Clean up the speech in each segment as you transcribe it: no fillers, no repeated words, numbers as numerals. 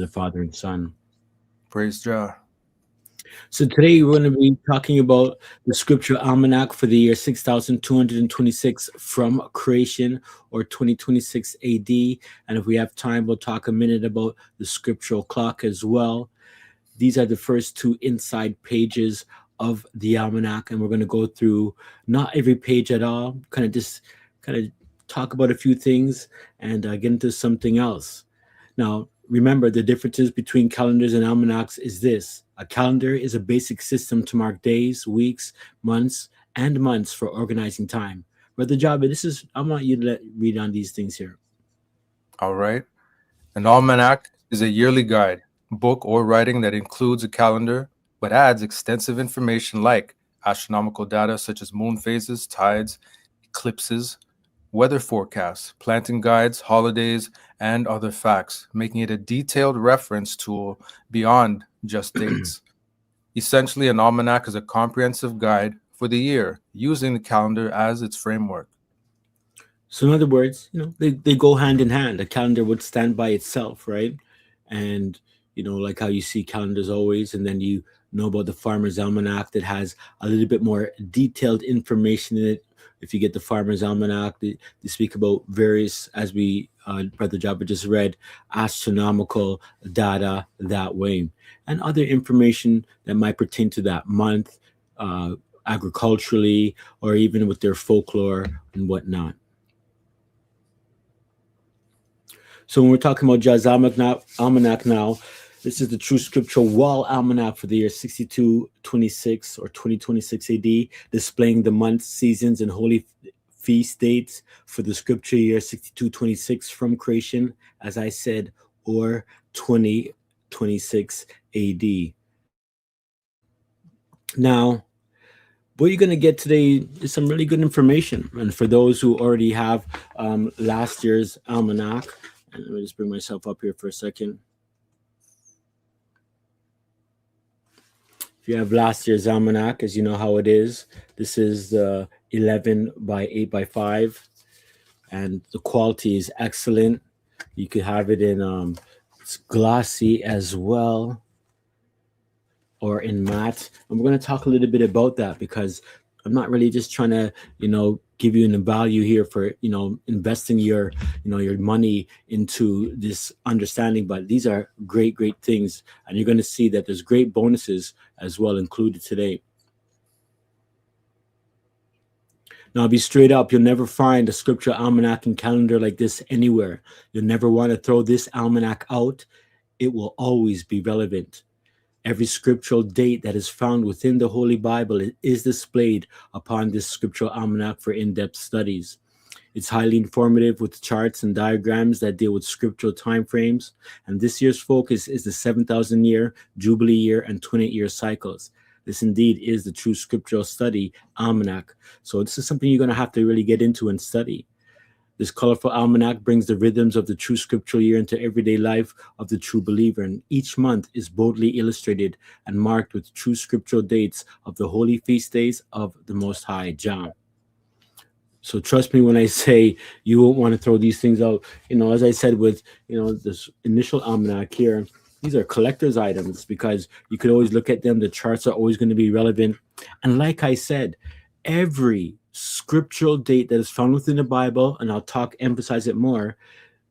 the Father and Son. Praise Jah. So today we're going to be talking about the Scriptural Almanac for the year 6226 from creation, or 2026 AD. And if we have time, we'll talk a minute about the Scriptural Clock as well. These are the first two inside pages of the Almanac, and we're going to go through not every page at all, kind of talk about a few things and get into something else. Now, remember, the differences between calendars and almanacs is this. A calendar is a basic system to mark days, weeks, months, and months for organizing time. Brother Jabba, I want you to read on these things here. All right. An almanac is a yearly guide, book, or writing that includes a calendar but adds extensive information like astronomical data such as moon phases, tides, eclipses, weather forecasts, planting guides, holidays, and other facts, making it a detailed reference tool beyond just dates. Essentially, an almanac is a comprehensive guide for the year, using the calendar as its framework. So in other words, they go hand in hand. A calendar would stand by itself, right? And like how you see calendars always, and then you know about the Farmer's Almanac that has a little bit more detailed information in it. If you get the Farmer's Almanac, they speak about various, as we Brother Jabba just read, astronomical data that way, and other information that might pertain to that month, agriculturally, or even with their folklore and whatnot. So when we're talking about Jah's Almanac now, this is the True Scriptural Wall Almanac for the year 6226 or 2026 AD, displaying the months, seasons, and holy feast dates for the scripture year 6226 from creation, as I said, or 2026 AD. Now, what you're going to get today is some really good information. And for those who already have last year's almanac, and let me just bring myself up here for a second. If you have last year's almanac, as you know how it is, this is the 11 by 8 by 5, and the quality is excellent. You could have it in it's glossy as well, or in matte. And we're going to talk a little bit about that, because I'm not really just trying to, give you a value here for, investing your money into this understanding. But these are great things. And you're going to see that there's great bonuses as well included today. Now, I'll be straight up. You'll never find a scriptural almanac and calendar like this anywhere. You'll never want to throw this almanac out. It will always be relevant. Every scriptural date that is found within the Holy Bible is displayed upon this scriptural almanac for in-depth studies. It's highly informative with charts and diagrams that deal with scriptural time frames. And this year's focus is the 7,000-year, Jubilee year, and 28-year cycles. This indeed is the True Scriptural Study Almanac. So this is something you're going to have to really get into and study. This colorful almanac brings the rhythms of the true scriptural year into everyday life of the true believer, and each month is boldly illustrated and marked with true scriptural dates of the holy feast days of the Most High Jah. So trust me when I say you won't want to throw these things out. As I said with this initial almanac here, these are collector's items because you could always look at them. The charts are always going to be relevant, and like I said, every scriptural date that is found within the Bible, and I'll emphasize it more,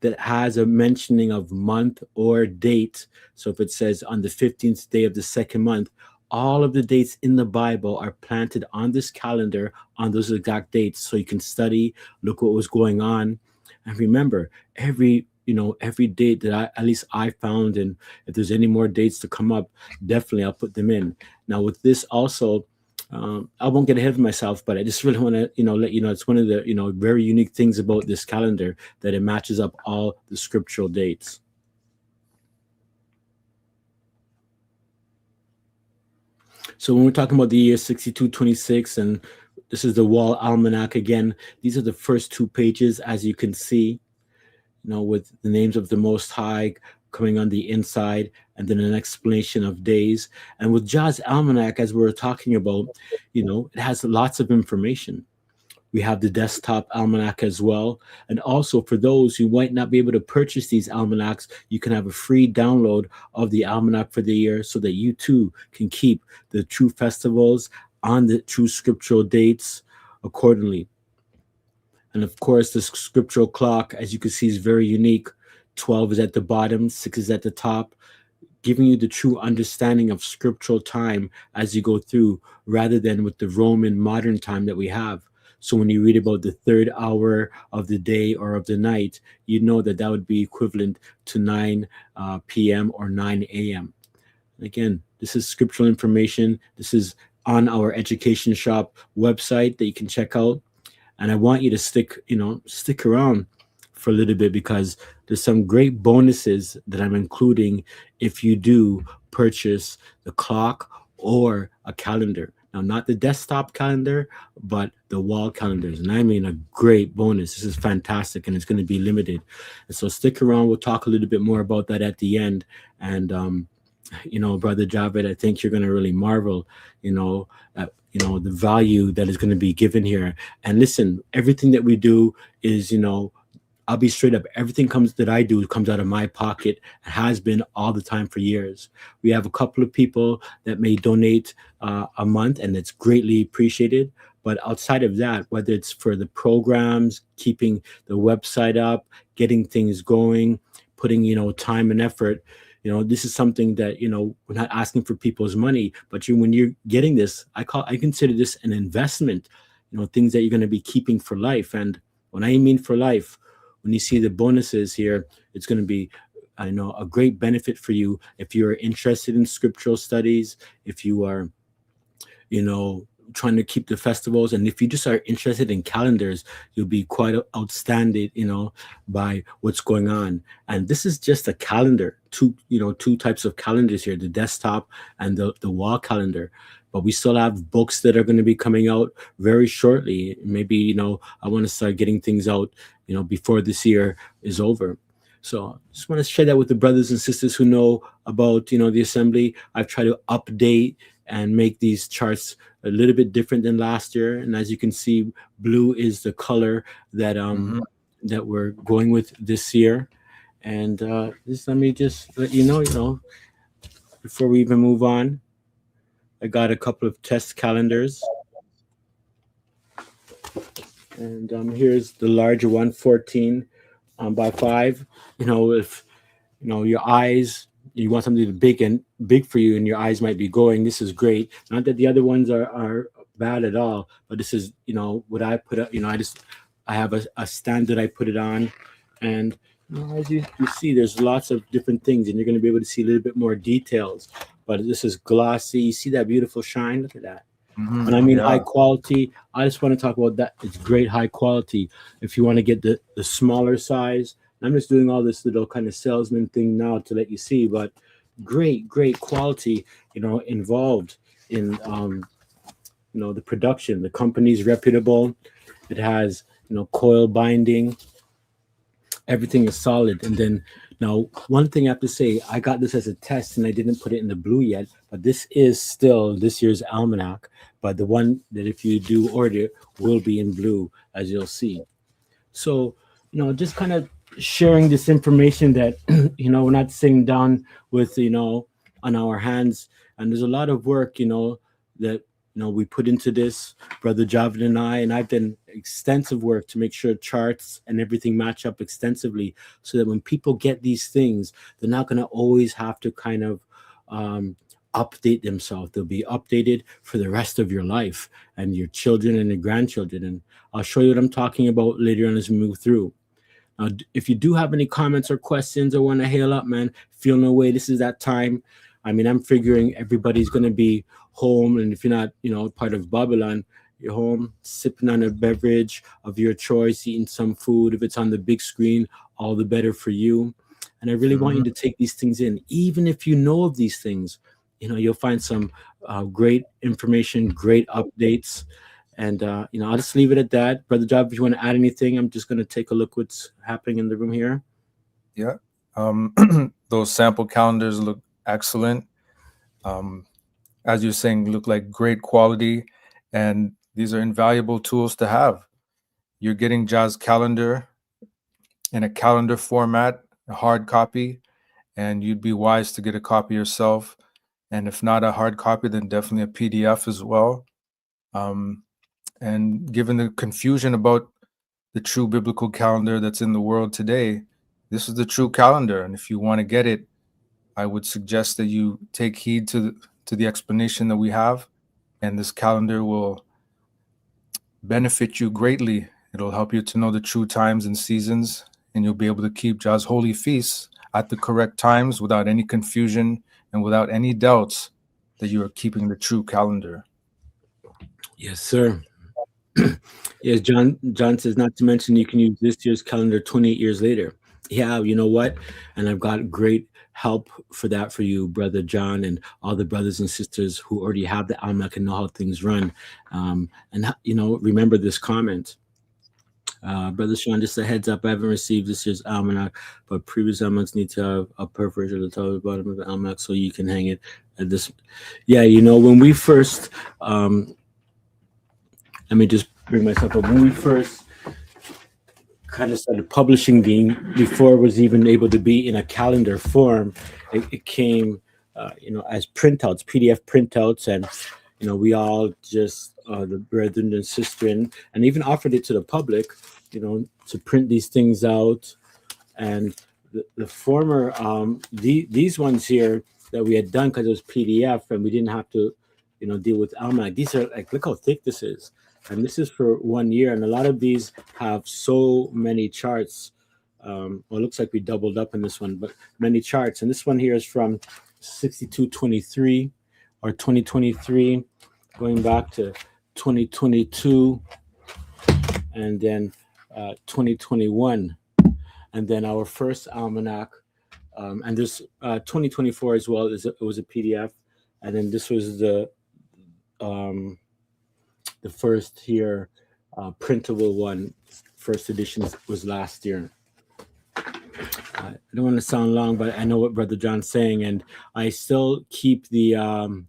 that has a mentioning of month or date. So if it says on the 15th day of the second month, all of the dates in the Bible are planted on this calendar on those exact dates, so you can study, look what was going on, and remember every date that at least I found, and if there's any more dates to come up, definitely I'll put them in. Now with this also, I won't get ahead of myself, but I just really want to, let you know, it's one of the, very unique things about this calendar, that it matches up all the scriptural dates. So when we're talking about the year 6226, and this is the Wall Almanac again, these are the first two pages, as you can see, with the names of the Most High coming on the inside, and then an explanation of days. And with Jah's Almanac, as we were talking about, it has lots of information. We have the desktop almanac as well. And also, for those who might not be able to purchase these almanacs, you can have a free download of the almanac for the year so that you too can keep the true festivals on the true scriptural dates accordingly. And of course, the scriptural clock, as you can see, is very unique. 12 is at the bottom, 6 is at the top, giving you the true understanding of scriptural time as you go through, rather than with the Roman modern time that we have. So when you read about the third hour of the day or of the night, you know that that would be equivalent to 9 p.m. or 9 a.m. Again, this is scriptural information. This is on our education shop website that you can check out. And I want you to stick around for a little bit, because there's some great bonuses that I'm including if you do purchase the clock or a calendar. Now, not the desktop calendar, but the wall calendars. And I mean a great bonus. This is fantastic, and it's going to be limited. And so stick around. We'll talk a little bit more about that at the end. And Brother Javed, I think you're going to really marvel, at the value that is going to be given here. And listen, everything that we do is, I'll be straight up. Everything that I do comes out of my pocket, and has been all the time for years. We have a couple of people that may donate a month, and it's greatly appreciated. But outside of that, whether it's for the programs, keeping the website up, getting things going, putting time and effort, this is something that we're not asking for people's money, but when you're getting this, I consider this an investment. Things that you're going to be keeping for life. And when I mean for life, when you see the bonuses here, it's going to be, I know, a great benefit for you if you're interested in scriptural studies, if you are, trying to keep the festivals, and if you just are interested in calendars, you'll be quite outstanding, by what's going on. And this is just a calendar, two types of calendars here: the desktop and the wall calendar. But we still have books that are going to be coming out very shortly. Maybe I want to start getting things out before this year is over. So I just want to share that with the brothers and sisters who know about the assembly. I've tried to update and make these charts a little bit different than last year. And as you can see, blue is the color that that we're going with this year. And let me just let you know, before we even move on, I got a couple of test calendars. And here's the larger one, 14 by 5. If your eyes, you want something big for you, and your eyes might be going, this is great. Not that the other ones are bad at all, but this is what I put up. I have a stand that I put it on. And as you see, there's lots of different things, and you're going to be able to see a little bit more details. But this is glossy. You see that beautiful shine? Look at that. And I mean, high quality. I just want to talk about that. It's great high quality. If you want to get the smaller size, I'm just doing all this little kind of salesman thing now to let you see, but great quality, involved in, the production. The company's reputable. It has, coil binding. Everything is solid. And then now, one thing I have to say, I got this as a test, and I didn't put it in the blue yet, but this is still this year's almanac. But the one that if you do order will be in blue, as you'll see. So, just kind of sharing this information that, we're not sitting down with, on our hands. And there's a lot of work, that, we put into this, Brother Javid and I've done extensive work to make sure charts and everything match up extensively, so that when people get these things, they're not going to always have to kind of update themselves. They'll be updated for the rest of your life, and your children and your grandchildren. And I'll show you what I'm talking about later on as we move through. If you do have any comments or questions or want to hail up, man, feel no way. This is that time. I mean, I'm figuring everybody's going to be home. And if you're not, part of Babylon, you're home sipping on a beverage of your choice, eating some food. If it's on the big screen, all the better for you. And I really want you to take these things in. Even if you know of these things, you'll find some great information, great updates. And, I'll just leave it at that. Brother Job, if you want to add anything, I'm just going to take a look what's happening in the room here. Yeah. Those sample calendars look excellent. As you're saying, look like great quality. And these are invaluable tools to have. You're getting Jah's calendar in a calendar format, a hard copy, and you'd be wise to get a copy yourself. And if not a hard copy, then definitely a PDF as well. And given the confusion about the true biblical calendar that's in the world today, this is the true calendar. And if you want to get it, I would suggest that you take heed to the explanation that we have, and this calendar will benefit you greatly. It'll help you to know the true times and seasons, and you'll be able to keep Jah's holy feasts at the correct times without any confusion and without any doubts that you are keeping the true calendar. Yes, sir. Yes, John says, not to mention you can use this year's calendar 28 years later. Yeah, you know what? And I've got great help for that for you, Brother John, and all the brothers and sisters who already have the almanac and know how things run. And, remember this comment. Brother Sean, just a heads up, I haven't received this year's almanac, but previous almanacs need to have a perforation at the top of the bottom of the almanac so you can hang it at this. Yeah, when we first, let me just bring myself up. When we first kind of started publishing before it was even able to be in a calendar form, it came, as printouts, PDF printouts, and we all just the brethren and sisters, and even offered it to the public, to print these things out. And the former, these ones here that we had done because it was PDF and we didn't have to, deal with almanac. These are like, look how thick this is. And this is for 1 year. And a lot of these have so many charts. Well, it looks like we doubled up in this one, but many charts. And this one here is from 6223 or 2023, going back to 2022, and then 2021. And then our first almanac, and this 2024 as well, it was a PDF. And then this was the first here printable one. First edition was last year. I don't want to sound long, but I know what Brother John's saying, and I still keep the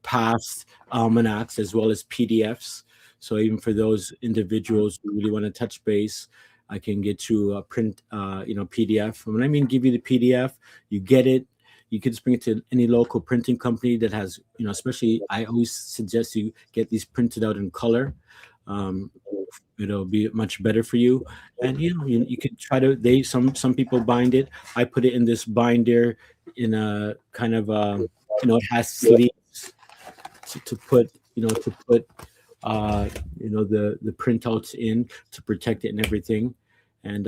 past almanacs as well as PDFs. So even for those individuals who really want to touch base, I can get you a print, PDF. And when I mean give you the PDF, you get it. You can just bring it to any local printing company that has, especially I always suggest you get these printed out in color. It'll be much better for you. And you can try to. Some people bind it. I put it in this binder in a kind of it has sleeves to put the printouts in to protect it and everything. And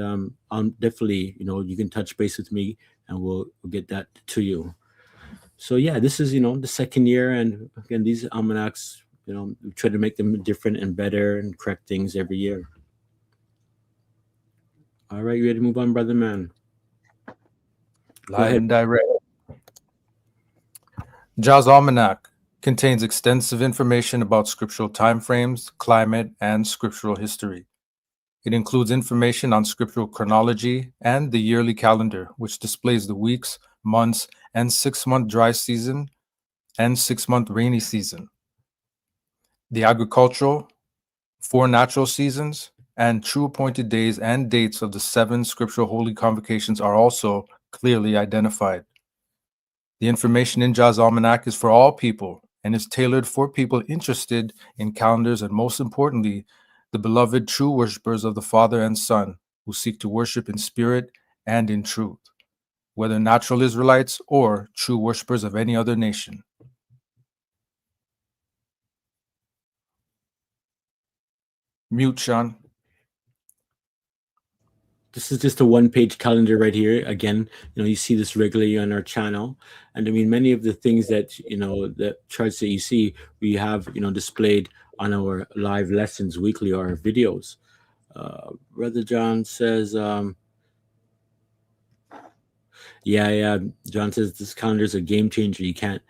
definitely, you can touch base with me and we'll get that to you. So yeah, this is the second year, and again, these almanacs, we try to make them different and better and correct things every year. All right, you ready to move on, brother man? Live and direct. Jah's Almanac contains extensive information about scriptural timeframes, climate, and scriptural history. It includes information on scriptural chronology and the yearly calendar, which displays the weeks, months, and 6-month dry season and 6-month rainy season. The agricultural, 4 natural seasons, and true appointed days and dates of the 7 scriptural holy convocations are also clearly identified. The information in Jah's Almanac is for all people and is tailored for people interested in calendars and, most importantly, the beloved true worshipers of the Father and Son who seek to worship in spirit and in truth, whether natural Israelites or true worshipers of any other nation. Mute, Sean. This is just a one-page calendar right here. Again, you see this regularly on our channel. And I mean, many of the things that, the charts that you see, we have, displayed on our live lessons weekly or our videos. Brother John says, yeah. John says this calendar is a game changer. You can't,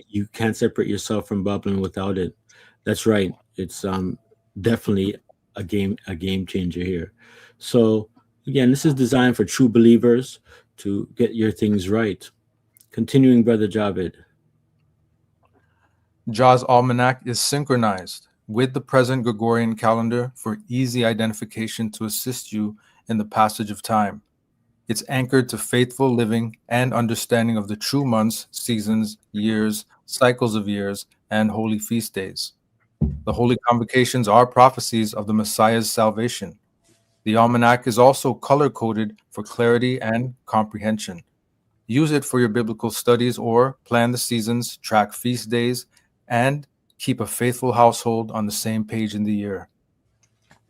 you can't separate yourself from Babylon without it. That's right. It's definitely a game changer here. So again, this is designed for true believers to get your things right. Continuing, Brother Javed. Jah's Almanac is synchronized with the present Gregorian calendar for easy identification to assist you in the passage of time. It's anchored to faithful living and understanding of the true months, seasons, years, cycles of years, and holy feast days. The holy convocations are prophecies of the Messiah's salvation. The almanac is also color-coded for clarity and comprehension. Use it for your biblical studies or plan the seasons, track feast days, and keep a faithful household on the same page in the year.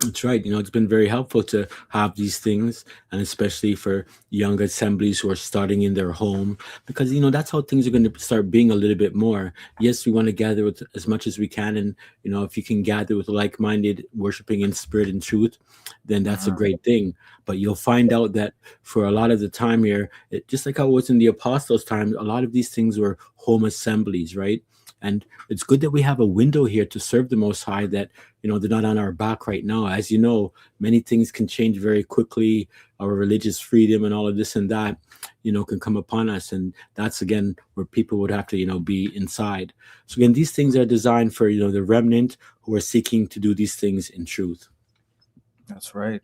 That's right. It's been very helpful to have these things, and especially for young assemblies who are starting in their home, because that's how things are going to start being a little bit more. Yes, we want to gather with as much as we can, and if you can gather with like-minded, worshiping in spirit and truth, then that's a great thing. But you'll find out that for a lot of the time here, just like how it was in the apostles' time, a lot of these things were home assemblies, right? And it's good that we have a window here to serve the Most High, that they're not on our back right now. As you know, many things can change very quickly. Our religious freedom and all of this and that, can come upon us. And that's, again, where people would have to, be inside. So again, these things are designed for, the remnant who are seeking to do these things in truth. That's right.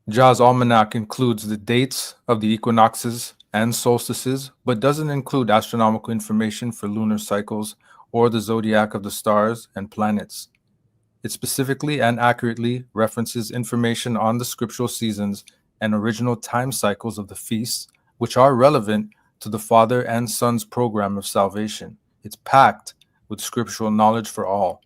Jah's almanac includes the dates of the equinoxes and solstices, but doesn't include astronomical information for lunar cycles or the zodiac of the stars and planets. It specifically and accurately references information on the scriptural seasons and original time cycles of the feasts, which are relevant to the Father and Son's program of salvation. It's packed with scriptural knowledge for all.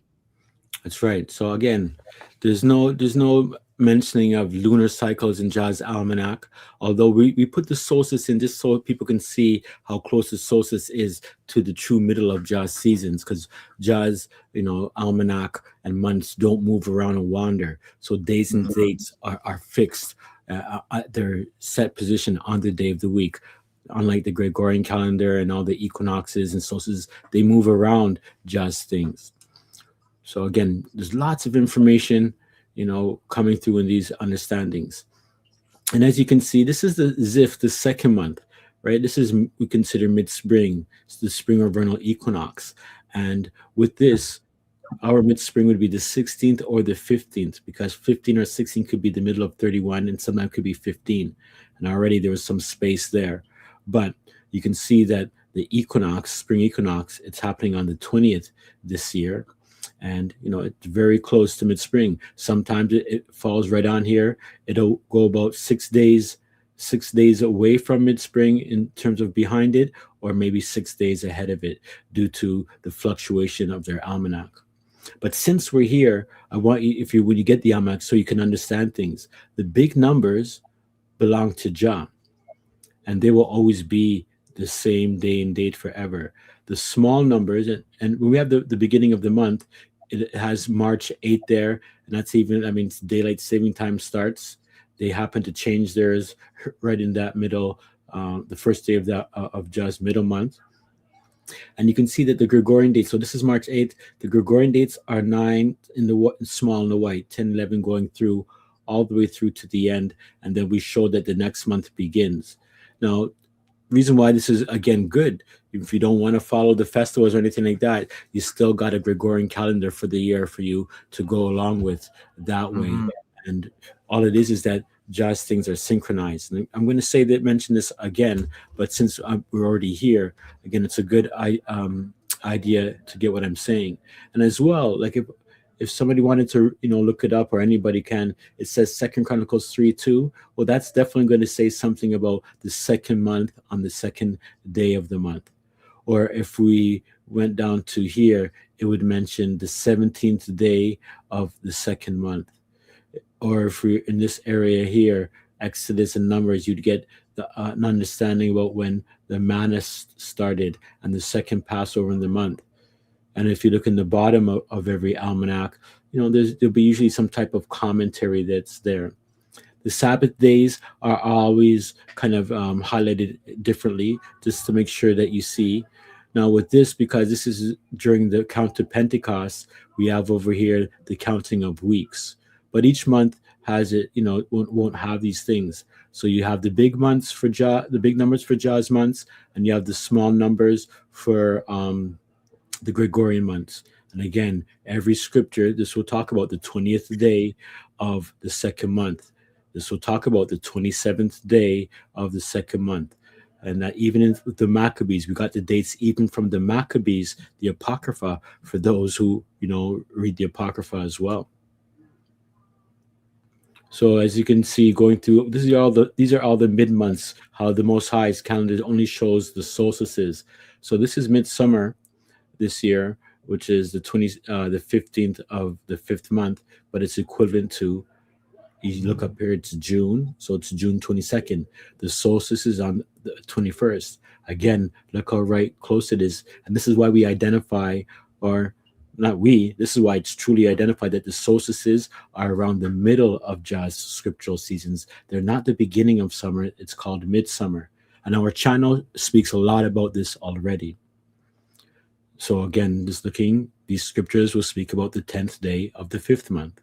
That's right. So again, there's no mentioning of lunar cycles in Jah's almanac, although we put the solstice in just so people can see how close the solstice is to the true middle of Jah's seasons, because Jah's almanac and months don't move around and wander. So days and dates are fixed at their set position on the day of the week. Unlike the Gregorian calendar and all the equinoxes and solstices, they move around Jah's things. So again, there's lots of information, coming through in these understandings. And as you can see, this is the Zif, the second month, right? This is, we consider mid-spring. It's the spring or vernal equinox. And with this, our mid-spring would be the 16th or the 15th, because 15 or 16 could be the middle of 31, and sometimes could be 15. And already there was some space there. But you can see that the equinox, spring equinox, it's happening on the 20th this year. And it's very close to mid-spring. Sometimes it falls right on here. It'll go about 6 days away from mid-spring in terms of behind it, or maybe 6 days ahead of it, due to the fluctuation of their almanac. But since we're here, I want you, when you get the almanac, so you can understand things. The big numbers belong to Jah, and they will always be the same day and date forever. The small numbers, and when we have the beginning of the month, it has March 8th there, and that's even, it's daylight saving time starts. They happen to change theirs right in that middle, the first day of Jah's middle month. And you can see that the Gregorian dates, so this is March 8th, the Gregorian dates are 9 in the small in the white, 10, 11 going through all the way through to the end, and then we show that the next month begins. Now, reason why this is, again, good, if you don't want to follow the festivals or anything like that, you still got a Gregorian calendar for the year for you to go along with that way. And all it is that Jah's things are synchronized. And I'm going to mention this again, but since we're already here, again, it's a good idea to get what I'm saying. And as well, like if somebody wanted to, look it up, or anybody can, it says 2 Chronicles 3:2. Well, that's definitely going to say something about the second month on the second day of the month. Or if we went down to here, it would mention the 17th day of the second month. Or if we're in this area here, Exodus and Numbers, you'd get an understanding about when the manna started and the second Passover in the month. And if you look in the bottom of every almanac, there'll be usually some type of commentary that's there. The Sabbath days are always kind of highlighted differently, just to make sure that you see. Now with this, because this is during the count to Pentecost, we have over here the counting of weeks. But each month has it, won't have these things. So you have the big months for the big numbers for Jah's months, and you have the small numbers for the Gregorian months. And again, every scripture, this will talk about the 20th day of the second month. This will talk about the 27th day of the second month. And that even in the Maccabees, we got the dates even from the Maccabees, the Apocrypha, for those who, read the Apocrypha as well. So as you can see, going through these are all the mid months. How the Most High's calendar only shows the solstices. So this is midsummer this year, which is the 15th of the fifth month, but it's equivalent to, you look up here, it's June, so it's June 22nd. The solstice is on the 21st. Again, look how right close it is, and this is why we identify, or not we, this is why it's truly identified that the solstices are around the middle of Jah's scriptural seasons. They're not the beginning of summer. It's called midsummer, and our channel speaks a lot about this already. So again, just looking, these scriptures will speak about the 10th day of the fifth month.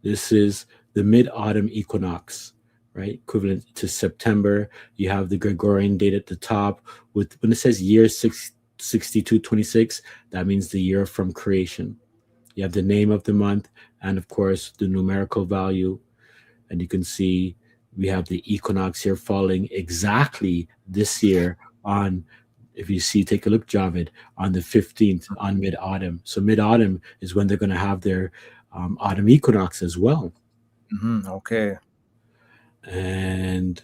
This is the mid-autumn equinox, right? Equivalent to September. You have the Gregorian date at the top. When it says year 6226, that means the year from creation. You have the name of the month and, of course, the numerical value. And you can see we have the equinox here falling exactly this year on, if you see, take a look, Javid, on the 15th on mid-autumn. So mid-autumn is when they're going to have their autumn equinox as well. Okay. And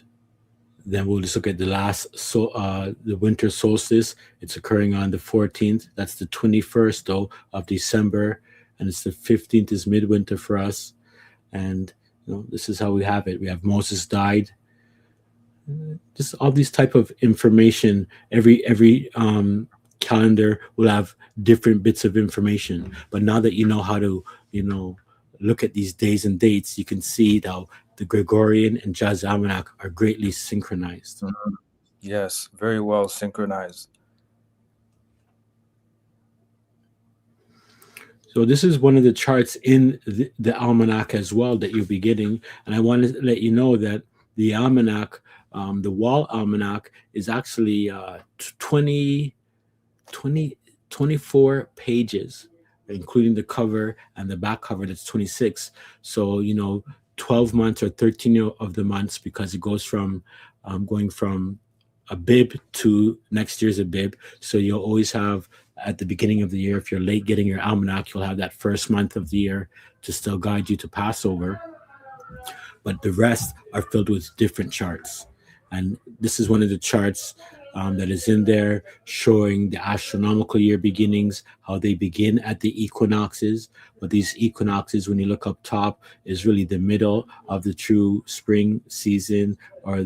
then we'll just look at the last, the winter solstice. It's occurring on the 14th. That's the 21st, though, of December. And it's the 15th is midwinter for us. And, this is how we have it. We have Moses died. Just all these type of information. Every calendar will have different bits of information. But now that you know how to, look at these days and dates, you can see how the Gregorian and Jah's Almanac are greatly synchronized. Yes, very well synchronized. So this is one of the charts in the almanac as well that you'll be getting. And I want to let you know that the almanac, the wall almanac, is actually 24 pages, including the cover and the back cover. That's 26. So 12 months or 13 of the months, because it goes from going from Abib to next year's Abib. So you'll always have, at the beginning of the year, if you're late getting your almanac, you'll have that first month of the year to still guide you to Passover. But the rest are filled with different charts. And this is one of the charts that is in there, showing the astronomical year beginnings, how they begin at the equinoxes. But these equinoxes, when you look up top, is really the middle of the true spring season, or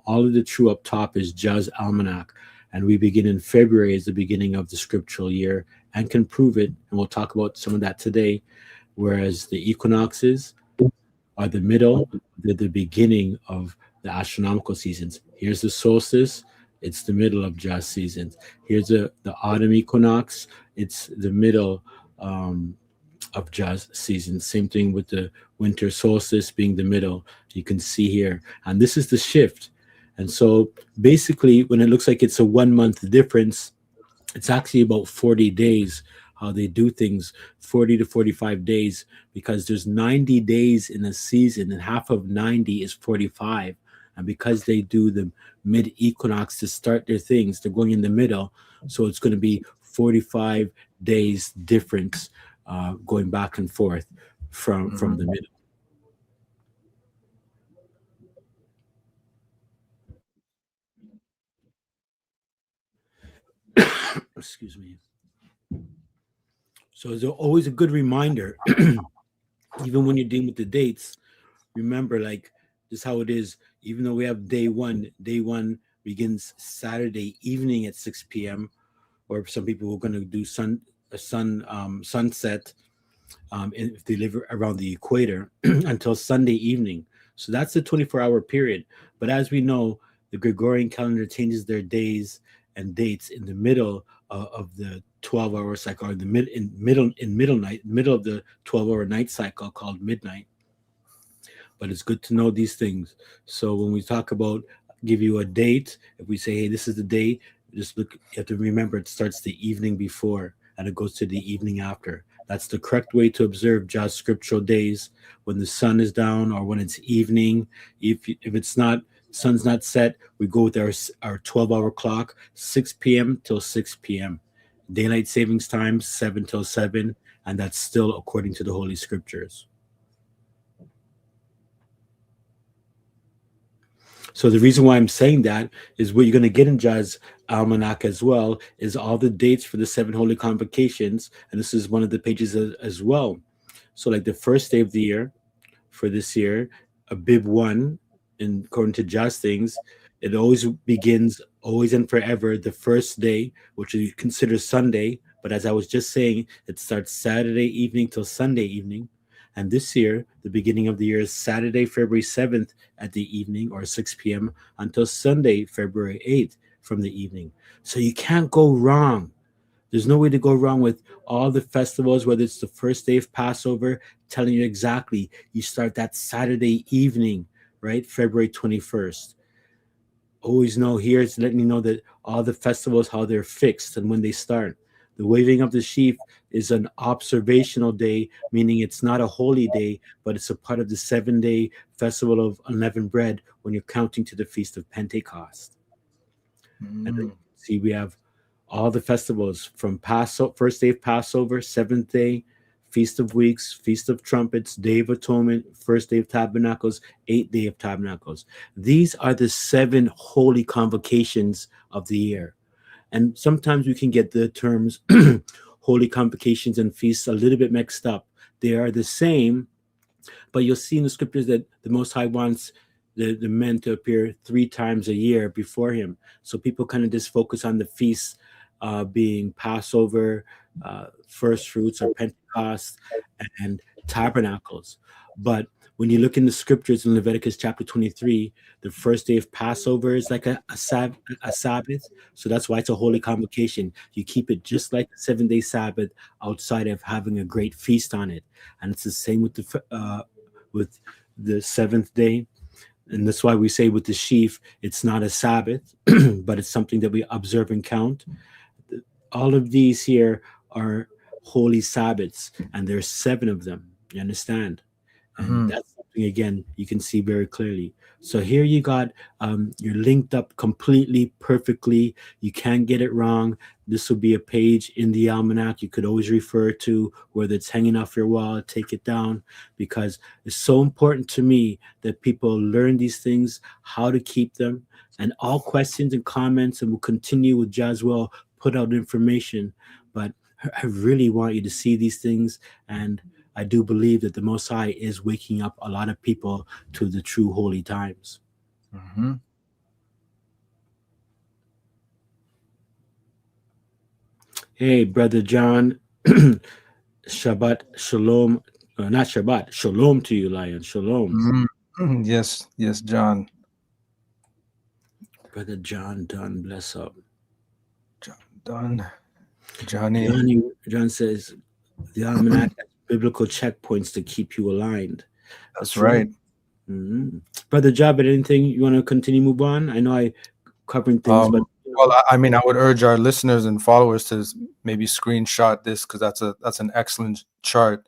all of the true up top is Jah's Almanac. And we begin in February as the beginning of the scriptural year, and can prove it. And we'll talk about some of that today. Whereas the equinoxes are the middle, they're the beginning of the astronomical seasons. Here's the solstice. It's the middle of Jah's seasons. Here's the autumn equinox. It's the middle of Jah's season. Same thing with the winter solstice being the middle. You can see here. And this is the shift. And so basically, when it looks like it's a 1 month difference, it's actually about 40 days, how they do things, 40 to 45 days, because there's 90 days in a season, and half of 90 is 45. And because they do the mid equinox to start their things, they're going in the middle. So it's going to be 45 days difference going back and forth from the middle. Excuse me. So it's always a good reminder, even when you're dealing with the dates, remember, like, this is how it is. Even though we have day one begins Saturday evening at 6 p.m., or some people are going to do sunset if they live around the equator until Sunday evening. So that's the 24-hour period. But as we know, the Gregorian calendar changes their days and dates in the middle of the 12-hour cycle, or the middle of the 12-hour night cycle called midnight. But it's good to know these things. So when we talk about give you a date, if we say, hey, this is the day, just look, you have to remember it starts the evening before and it goes to the evening after. That's the correct way to observe God's scriptural days, when the sun is down or when it's evening. If it's not, sun's not set, we go with our 12-hour clock, 6 p.m. till 6 p.m. Daylight savings time, 7 till 7, and that's still according to the Holy Scriptures. So the reason why I'm saying that is what you're going to get in Jazz Almanac as well is all the dates for the 7 holy convocations, and this is one of the pages as well. So like the first day of the year for this year, Abib 1, and according to Jazz things, it always begins always and forever the first day, which you consider Sunday, but as I was just saying, it starts Saturday evening till Sunday evening. And this year, the beginning of the year is Saturday, February 7th at the evening or 6 p.m. until Sunday, February 8th from the evening. So you can't go wrong. There's no way to go wrong with all the festivals, whether it's the first day of Passover, telling you exactly. You start that Saturday evening, right? February 21st. Always know here, it's letting you know that all the festivals, how they're fixed and when they start. The waving of the sheaf is an observational day, meaning it's not a holy day, but it's a part of the 7-day festival of unleavened bread when you're counting to the Feast of Pentecost. And then see, we have all the festivals from Passover, first day of Passover, 7th day, Feast of Weeks, Feast of Trumpets, Day of Atonement, first day of Tabernacles, 8th day of Tabernacles. These are the 7 holy convocations of the year. And sometimes we can get the terms holy convocations and feasts a little bit mixed up. They are the same, but you'll see in the scriptures that the Most High wants the men to appear 3 times a year before him. So people kind of just focus on the feasts being Passover, first fruits or Pentecost, and Tabernacles. But when you look in the scriptures in Leviticus chapter 23, the first day of Passover is like a Sabbath. So that's why it's a holy convocation. You keep it just like a 7-day Sabbath outside of having a great feast on it. And it's the same with the 7th day. And that's why we say with the sheaf, it's not a Sabbath, but it's something that we observe and count. All of these here are holy Sabbaths, and there's 7 of them. You understand? And that's something, again, you can see very clearly. So here you got, you're linked up completely, perfectly. You can't get it wrong. This will be a page in the almanac you could always refer to, whether it's hanging off your wall, take it down, because it's so important to me that people learn these things, how to keep them, and all questions and comments, and we'll continue with Jaswell, put out information. But I really want you to see these things, and I do believe that the Most High is waking up a lot of people to the true holy times. Hey, Brother John, Shabbat Shalom. Not Shabbat, Shalom to you, Lion. Shalom. Yes, John. Brother John Dunn, bless up. John Dunn. Johnny. John says, the almanac has biblical checkpoints to keep you aligned. That's right. Brother Jabba, anything you want to continue, move on? I know I covering things, but well, I mean, I would urge our listeners and followers to maybe screenshot this, because that's an excellent chart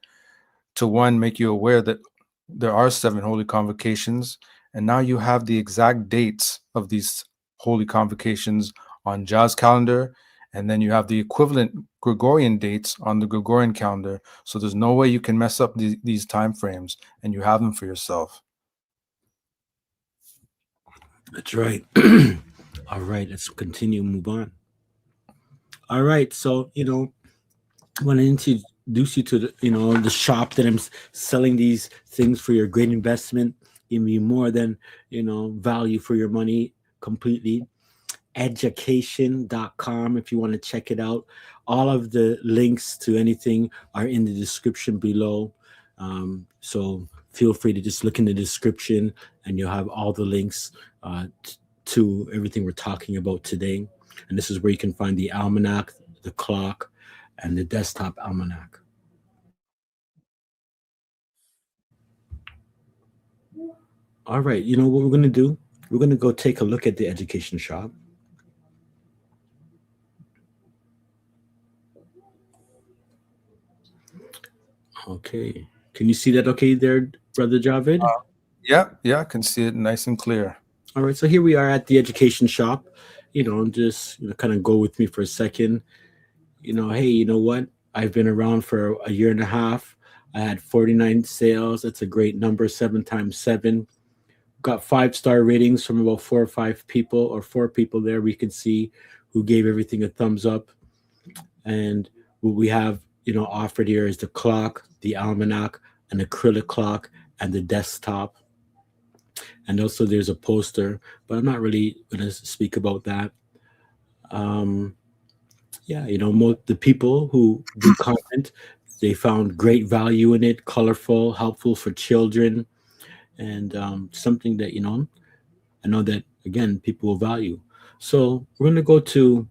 to, one, make you aware that there are 7 holy convocations, and now you have the exact dates of these holy convocations on Jah's calendar, and then you have the equivalent Gregorian dates on the Gregorian calendar. So there's no way you can mess up these time frames, and you have them for yourself. That's right. All right, let's continue, move on. All right, so I want to introduce you to the the shop that I'm selling these things for your great investment, giving you more than value for your money completely. Education.com if you want to check it out. All of the links to anything are in the description below. So feel free to just look in the description and you'll have all the links to everything we're talking about today. And this is where you can find the almanac, the clock, and the desktop almanac. All right, you know what we're going to do? We're going to go take a look at the education shop. Okay. Can you see that okay there, Brother Javid? Yeah, I can see it nice and clear. All right, so here we are at the education shop. Just kind of go with me for a second. Hey, you know what? I've been around for a year and a half. I had 49 sales. That's a great number, 7 times 7. Got 5-star ratings from about 4 people there. We can see who gave everything a thumbs up. And what we have, offered here is the clock, the almanac, an acrylic clock, and the desktop. And also there's a poster, but I'm not really going to speak about that. Um, yeah, most the people who do content, they found great value in it, colorful, helpful for children, and something that I know that again people will value. So we're going to go to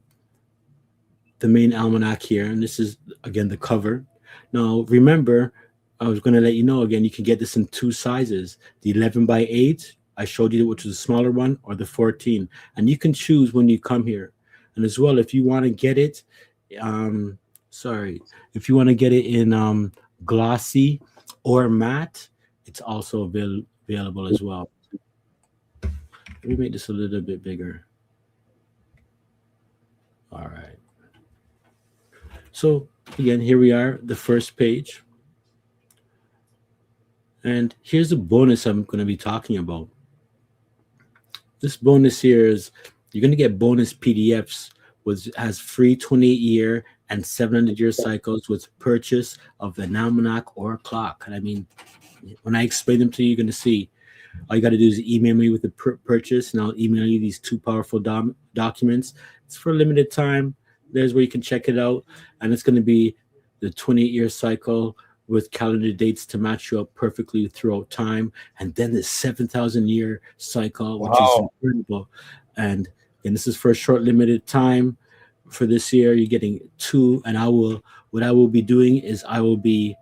the main almanac here, and this is again the cover. Now remember, I was going to let you know again, you can get this in 2 sizes: the 11 by 8 I showed you, which is a smaller one, or the 14, and you can choose when you come here. And as well, if you want to get it, um, sorry, if you want to get it in glossy or matte, it's also available as well. Let me make this a little bit bigger. All right. So again, here we are, the first page. And here's a bonus I'm going to be talking about. This bonus here is you're going to get bonus PDFs, which has free 28-year and 700-year cycles with purchase of an almanac or a clock. And I mean, when I explain them to you, you're going to see all you got to do is email me with the purchase, and I'll email you these 2 powerful documents. It's for a limited time. There's where you can check it out. And it's going to be the 28-year cycle with calendar dates to match you up perfectly throughout time. And then the 7,000-year cycle, which is Wow. incredible. And this is for a short, limited time. For this year, you're getting 2. And what I will be doing is I will be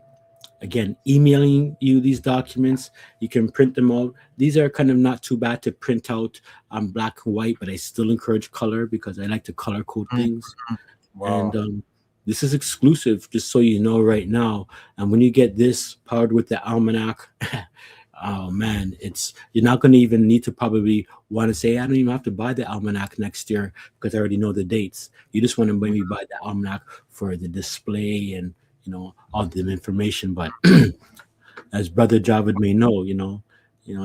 again emailing you these documents. You can print them out. These are kind of not too bad to print out on black and white, but I still encourage color because I like to color code things. And Wow. this is exclusive, just so you know right now. And when you get this powered with the almanac, oh man, you're not going to even need to probably want to say, I don't even have to buy the almanac next year because I already know the dates. You just want to maybe buy the almanac for the display and all the information. But as Brother Javid may know,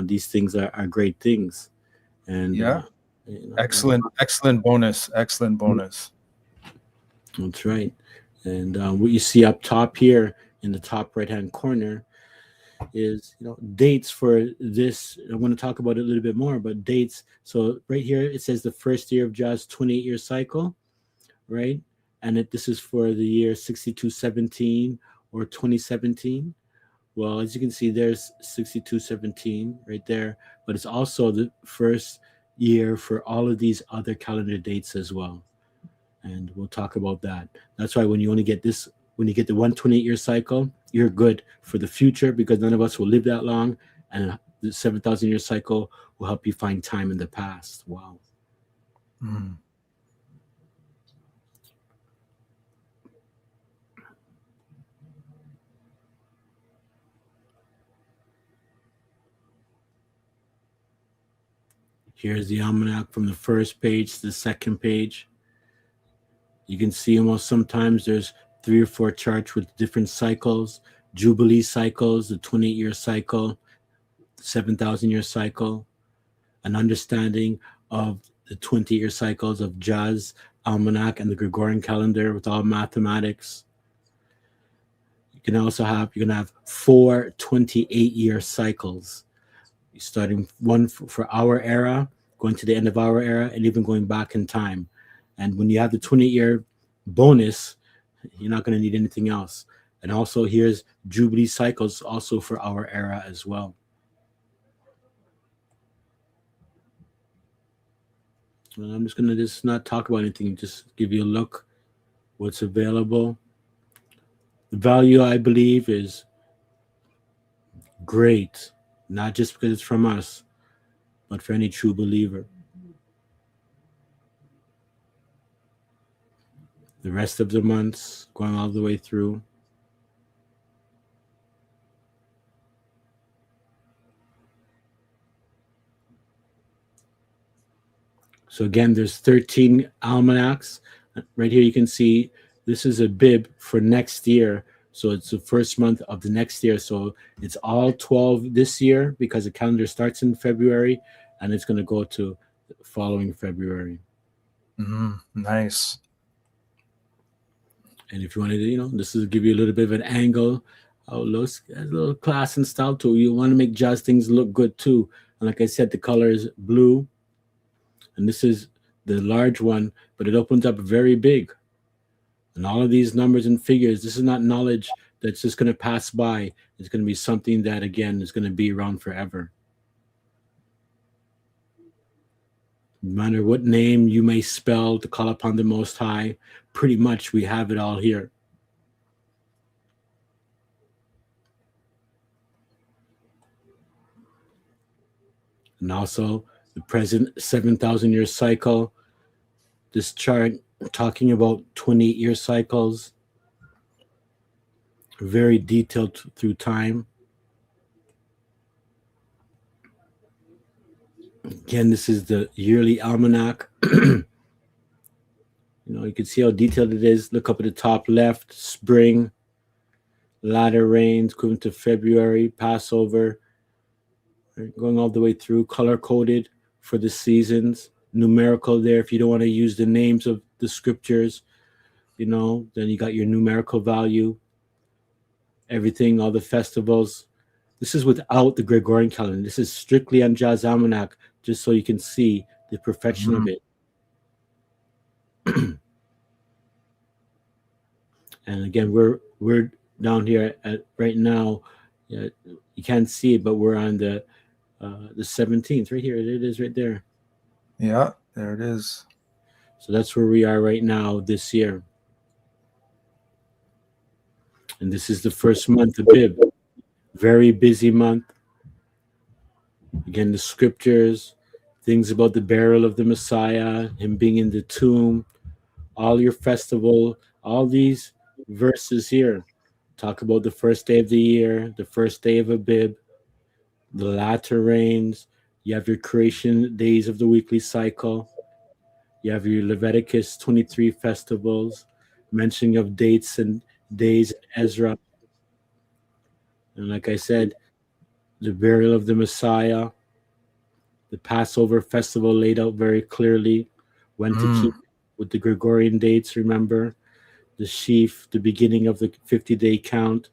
these things are great things. And Yeah. and Excellent bonus. Excellent bonus. that's right. And what you see up top here in the top right hand corner is dates for this. I'm going to talk about it a little bit more, but dates. So right here it says the first year of Jah's 28-year cycle, right? And this is for the year 6217 or 2017. Well, as you can see, there's 6217 right there, but it's also the first year for all of these other calendar dates as well. And we'll talk about that. That's why when you only get this, when you get the 128-year cycle, you're good for the future because none of us will live that long. And the 7,000-year cycle will help you find time in the past. Wow. Mm. Here's the almanac from the first page to the second page. You can see almost sometimes there's 3 or 4 charts with different cycles, Jubilee cycles, the 28-year cycle, the 7,000-year cycle, an understanding of the 20-year cycles of Jah's almanac and the Gregorian calendar with all mathematics. You're going to have 4 28-year cycles, starting one for our era, going to the end of our era, and even going back in time. And when you have the 28-year bonus, you're not going to need anything else. And also here's Jubilee cycles also for our era as well. And I'm just going to not talk about anything, just give you a look what's available. The value, I believe, is great, not just because it's from us, but for any true believer. The rest of the months, going all the way through. So again, there's 13 almanacs. Right here you can see this is a bib for next year. So it's the first month of the next year. So it's all 12 this year because the calendar starts in February and it's going to go to following February. Nice. And if you wanted to, this is give you a little bit of an angle. Oh, looks a little class and style too. You want to make jazz things look good too. And like I said, the color is blue. And this is the large one, but it opens up very big. And all of these numbers and figures, this is not knowledge that's just going to pass by. It's going to be something that, again, is going to be around forever. No matter what name you may spell to call upon the Most High, pretty much we have it all here. And also the present 7,000-year cycle. This chart talking about 28-year cycles, very detailed through time. Again, this is the yearly almanac. You can see how detailed it is. Look up at the top left, spring, latter rains, going to February, Passover, going all the way through, color-coded for the seasons, numerical there. If you don't want to use the names of the scriptures, then you got your numerical value, everything, all the festivals. This is without the Gregorian calendar. This is strictly on Jazz Almanac, just so you can see the perfection of it. And again, we're down here at right now. You can't see it, but we're on the 17th. Right here, it is right there. Yeah, there it is. So that's where we are right now this year. And this is the first month of Abib. Very busy month. Again, the scriptures, things about the burial of the Messiah, him being in the tomb, all your festival, all these verses here talk about the first day of the year, the first day of Abib, the latter rains. You have your creation days of the weekly cycle. You have your Leviticus 23 festivals, mentioning of dates and days in Ezra. And like I said, the burial of the Messiah, the Passover festival laid out very clearly, when to keep with the Gregorian dates, remember? The sheaf, the beginning of the 50-day count,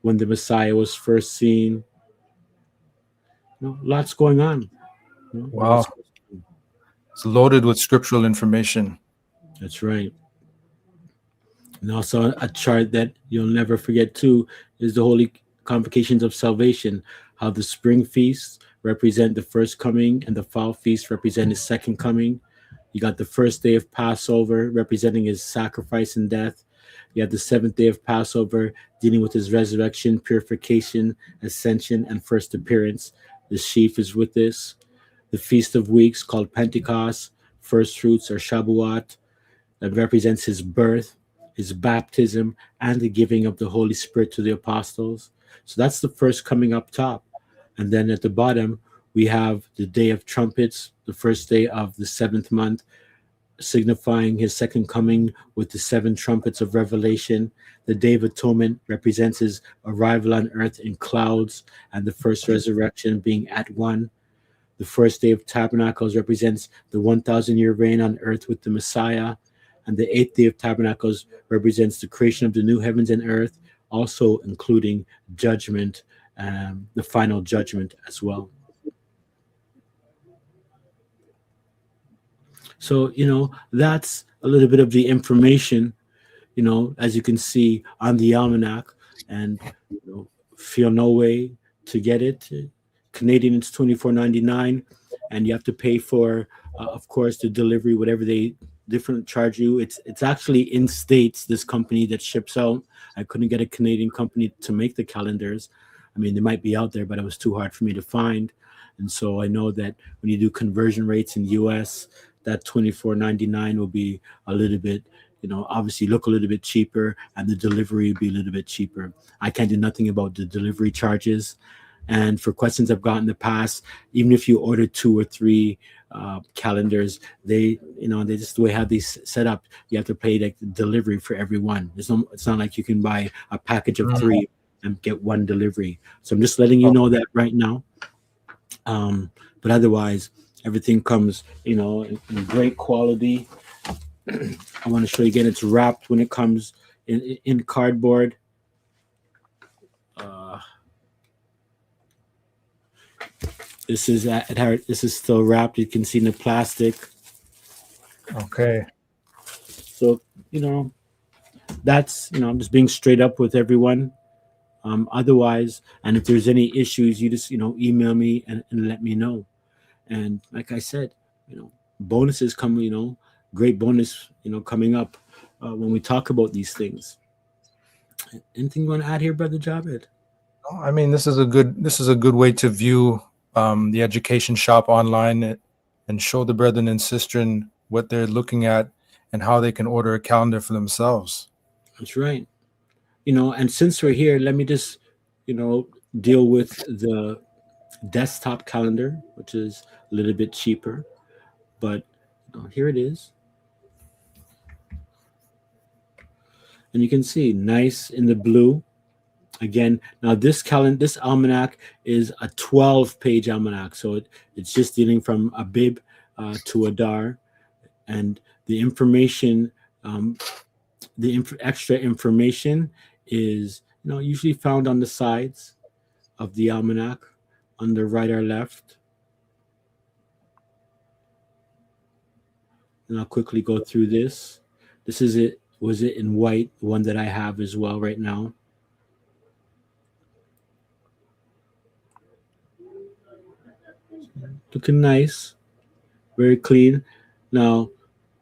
when the Messiah was first seen. Lots going on. Wow. It's loaded with scriptural information. That's right. And also a chart that you'll never forget too is the Holy Convocations of Salvation, how the spring feasts represent the first coming and the fall feast represent his second coming. You got the first day of Passover representing his sacrifice and death. You have the seventh day of Passover dealing with his resurrection, purification, ascension, and first appearance. The sheaf is with this. The Feast of Weeks called Pentecost, first fruits or Shabuat, that represents his birth, his baptism, and the giving of the Holy Spirit to the apostles. So that's the first coming up top. And then at the bottom, we have the Day of Trumpets, the first day of the 7th month, signifying his second coming with the 7 trumpets of Revelation. The Day of Atonement represents his arrival on earth in clouds and the first resurrection being at 1. The first day of Tabernacles represents the 1,000-year reign on earth with the Messiah. And the 8th day of Tabernacles represents the creation of the new heavens and earth, also including judgment, the final judgment as well. So, that's a little bit of the information, as you can see on the almanac, and feel no way to get it. Canadian, it's $24.99, and you have to pay for, of course, the delivery, whatever they different charge you. It's actually in states, this company that ships out. I couldn't get a Canadian company to make the calendars. I mean, they might be out there, but it was too hard for me to find. And so I know that when you do conversion rates in US, that $24.99 will be a little bit, obviously look a little bit cheaper, and the delivery will be a little bit cheaper. I can't do nothing about the delivery charges. And for questions I've gotten in the past, even if you order 2 or 3 calendars, they just the way how these set up, you have to pay like the delivery for every one. It's not like you can buy a package of 3 and get 1 delivery. So I'm just letting you know that right now. But otherwise, everything comes, in great quality. I want to show you again. It's wrapped when it comes in cardboard. This is still wrapped. You can see in the plastic. Okay. So that's I'm just being straight up with everyone. Otherwise, and if there's any issues, you just email me and let me know. And like I said, bonuses come. Great bonus coming up when we talk about these things. Anything you want to add here, Brother Javed? I mean, this is a good way to view the education shop online and show the brethren and sistren what they're looking at and how they can order a calendar for themselves. That's right. And since we're here, let me just deal with the desktop calendar, which is a little bit cheaper, but here it is. And you can see nice in the blue. Again, now this almanac is a 12-page almanac, so it's just dealing from Abib to Adar, and the information, extra information is usually found on the sides of the almanac, on the right or left. And I'll quickly go through this. This is it. Was it in white? The one that I have as well right now. Looking nice, very clean. Now,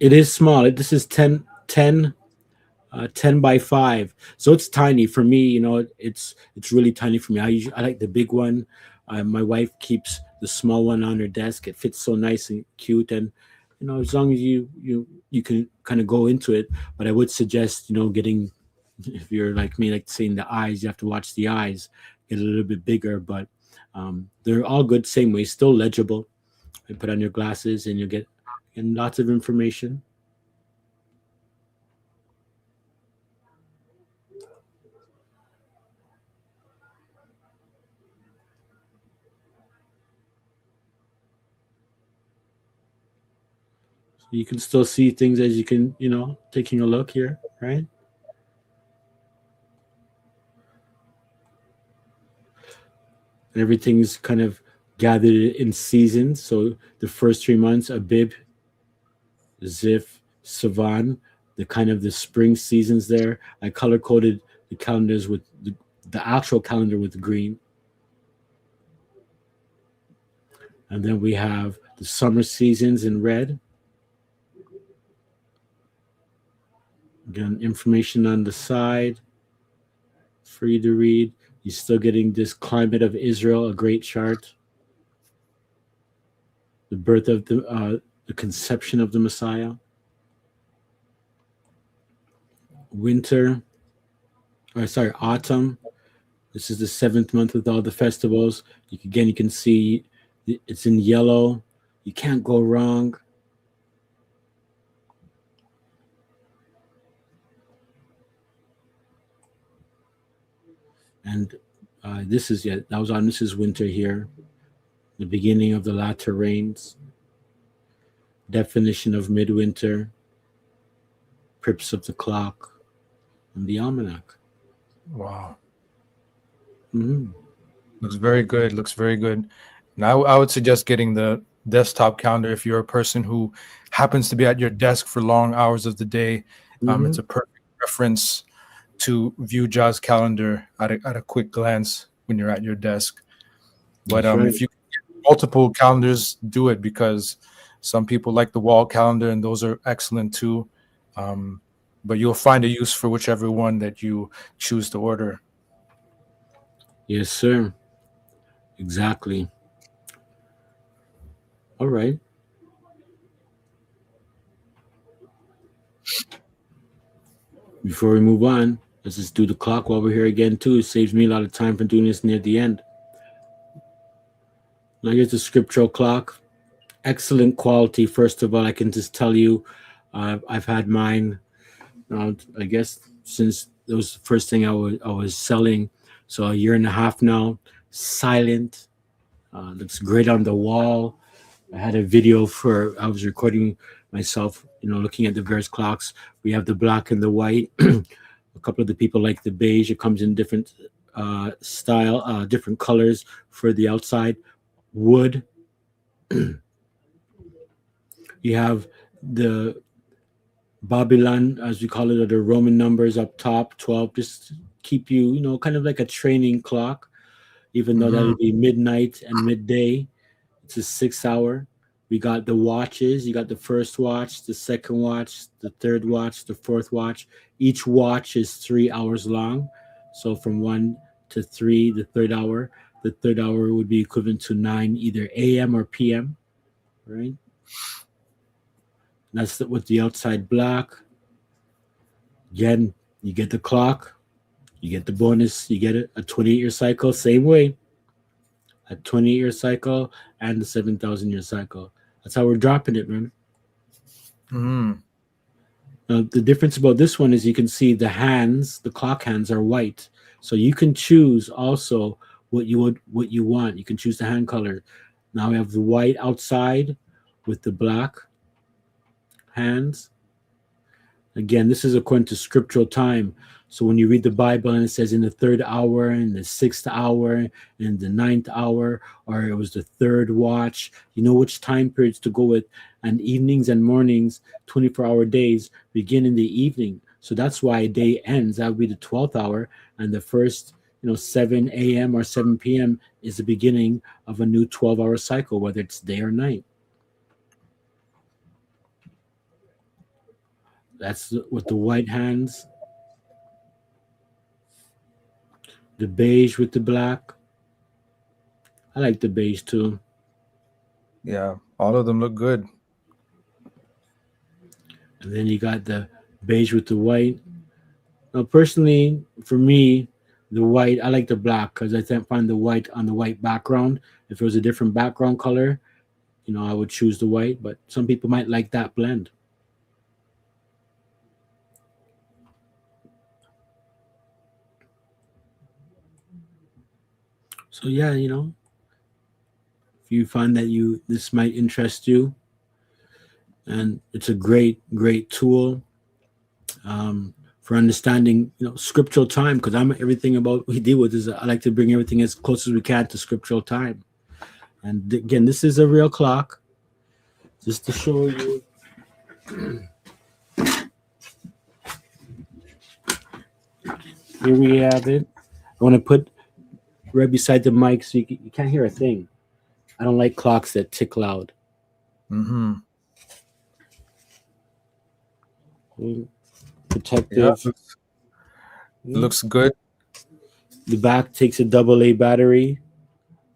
it is small. This is 10 by 5, so it's tiny for me. It's really tiny for me. I like the big one. My wife keeps the small one on her desk. It fits so nice and cute, and as long as you can kind of go into it. But I would suggest getting, if you're like me, like seeing the eyes, you have to watch the eyes, get a little bit bigger. But they're all good same way, still legible. You put on your glasses and you get lots of information. So you can still see things as you can, taking a look here, right? And everything's kind of gathered in seasons. So the first 3 months, Abib, Ziph, Savan, the spring seasons there. I color coded the calendars with the actual calendar with green. And then we have the summer seasons in red. Again, information on the side for you to read. You're still getting this climate of Israel, a great chart. The birth of the conception of the Messiah. Autumn. This is the 7th month with all the festivals. You can see it's in yellow. You can't go wrong. And this is winter here. The beginning of the latter rains. Definition of midwinter. Prips of the clock. And the almanac. Wow. Mm-hmm. Looks very good. And I would suggest getting the desktop calendar if you're a person who happens to be at your desk for long hours of the day. Mm-hmm. It's a perfect reference to view Jah's calendar at a quick glance when you're at your desk. But right. If you get multiple calendars, do it, because Some people like the wall calendar, and those are excellent too. But you'll find a use for whichever one that you choose to order. Yes, sir. Exactly. All right. Before we move on, let's just do the clock while we're here again, too. It saves me a lot of time from doing this near the end. Now, here's the scriptural clock. Excellent quality. First of all, I can just tell you, I've had mine, I guess, since it was the first thing I was selling. So a year and a half now. Silent. Looks great on the wall. I had a video I was recording myself, looking at the various clocks. We have the black and the white. A couple of the people like the beige. It comes in different different colors for the outside. Wood. You have the Babylon, as we call it, or the Roman numbers up top, 12, just keep you, kind of like a training clock, even though that Mhm. would be midnight and midday. It's a 6 hour. We got the watches. You got the first watch, the second watch, the third watch, the fourth watch. Each watch is 3 hours long. So from 1 to 3, the third hour. The third hour would be equivalent to 9, either AM or PM, right? That's with the outside black. Again, you get the clock, you get the bonus, you get a 28-year cycle, same way. A 28-year cycle and the 7,000-year cycle. That's how we're dropping it, man. Mhm. Now, the difference about this one is you can see the clock hands are white. So you can choose also what you want. You can choose the hand color. Now we have the white outside with the black hands. Again, this is according to scriptural time. So when you read the Bible and it says in the third hour, in the 6th hour, in the 9th hour, or it was the third watch, you know which time periods to go with. And evenings and mornings, 24-hour days, begin in the evening. So that's why a day ends. That would be the 12th hour. And the first, 7 a.m. or 7 p.m. is the beginning of a new 12-hour cycle, whether it's day or night. That's with the white hands. The beige with the black. I like the beige too. Yeah, all of them look good. And then you got the beige with the white. Now, personally, for me, the white, I like the black because I can't find the white on the white background. If it was a different background color, I would choose the white, but some people might like that blend. So yeah, if you find that this might interest you, and it's a great tool for understanding scriptural time, because I'm everything about we deal with is I like to bring everything as close as we can to scriptural time. And again, this is a real clock, just to show you. Here we have it. I want to put right beside the mic so you can't hear a thing. I don't like clocks that tick loud. Mm-hmm. Yeah, Protective. looks good. The back takes a AA battery,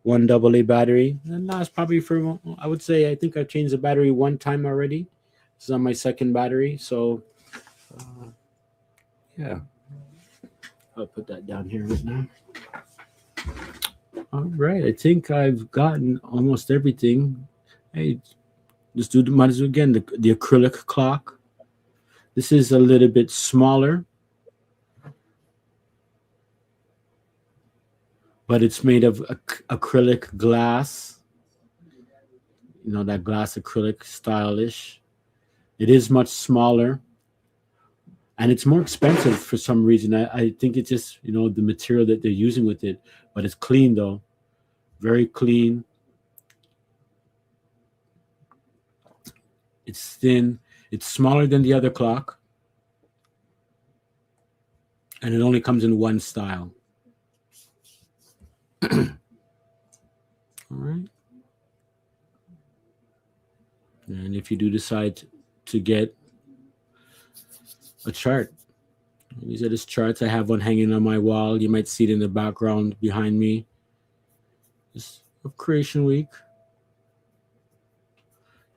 one AA battery, and lasts probably for, I would say, I think I've changed the battery one time already. This is on my second battery. So, yeah, I'll put that down here right now. All right, I think I've gotten almost everything. Hey, let's do the might as well again. The acrylic clock. This is a little bit smaller, but it's made of acrylic glass. That glass acrylic, stylish. It is much smaller, and it's more expensive for some reason. I think it's just the material that they're using with it, but it's clean though, very clean. It's thin. It's smaller than the other clock, and it only comes in one style. All right. And if you do decide to get a chart, these are just charts. I have one hanging on my wall. You might see it in the background behind me. It's of Creation Week.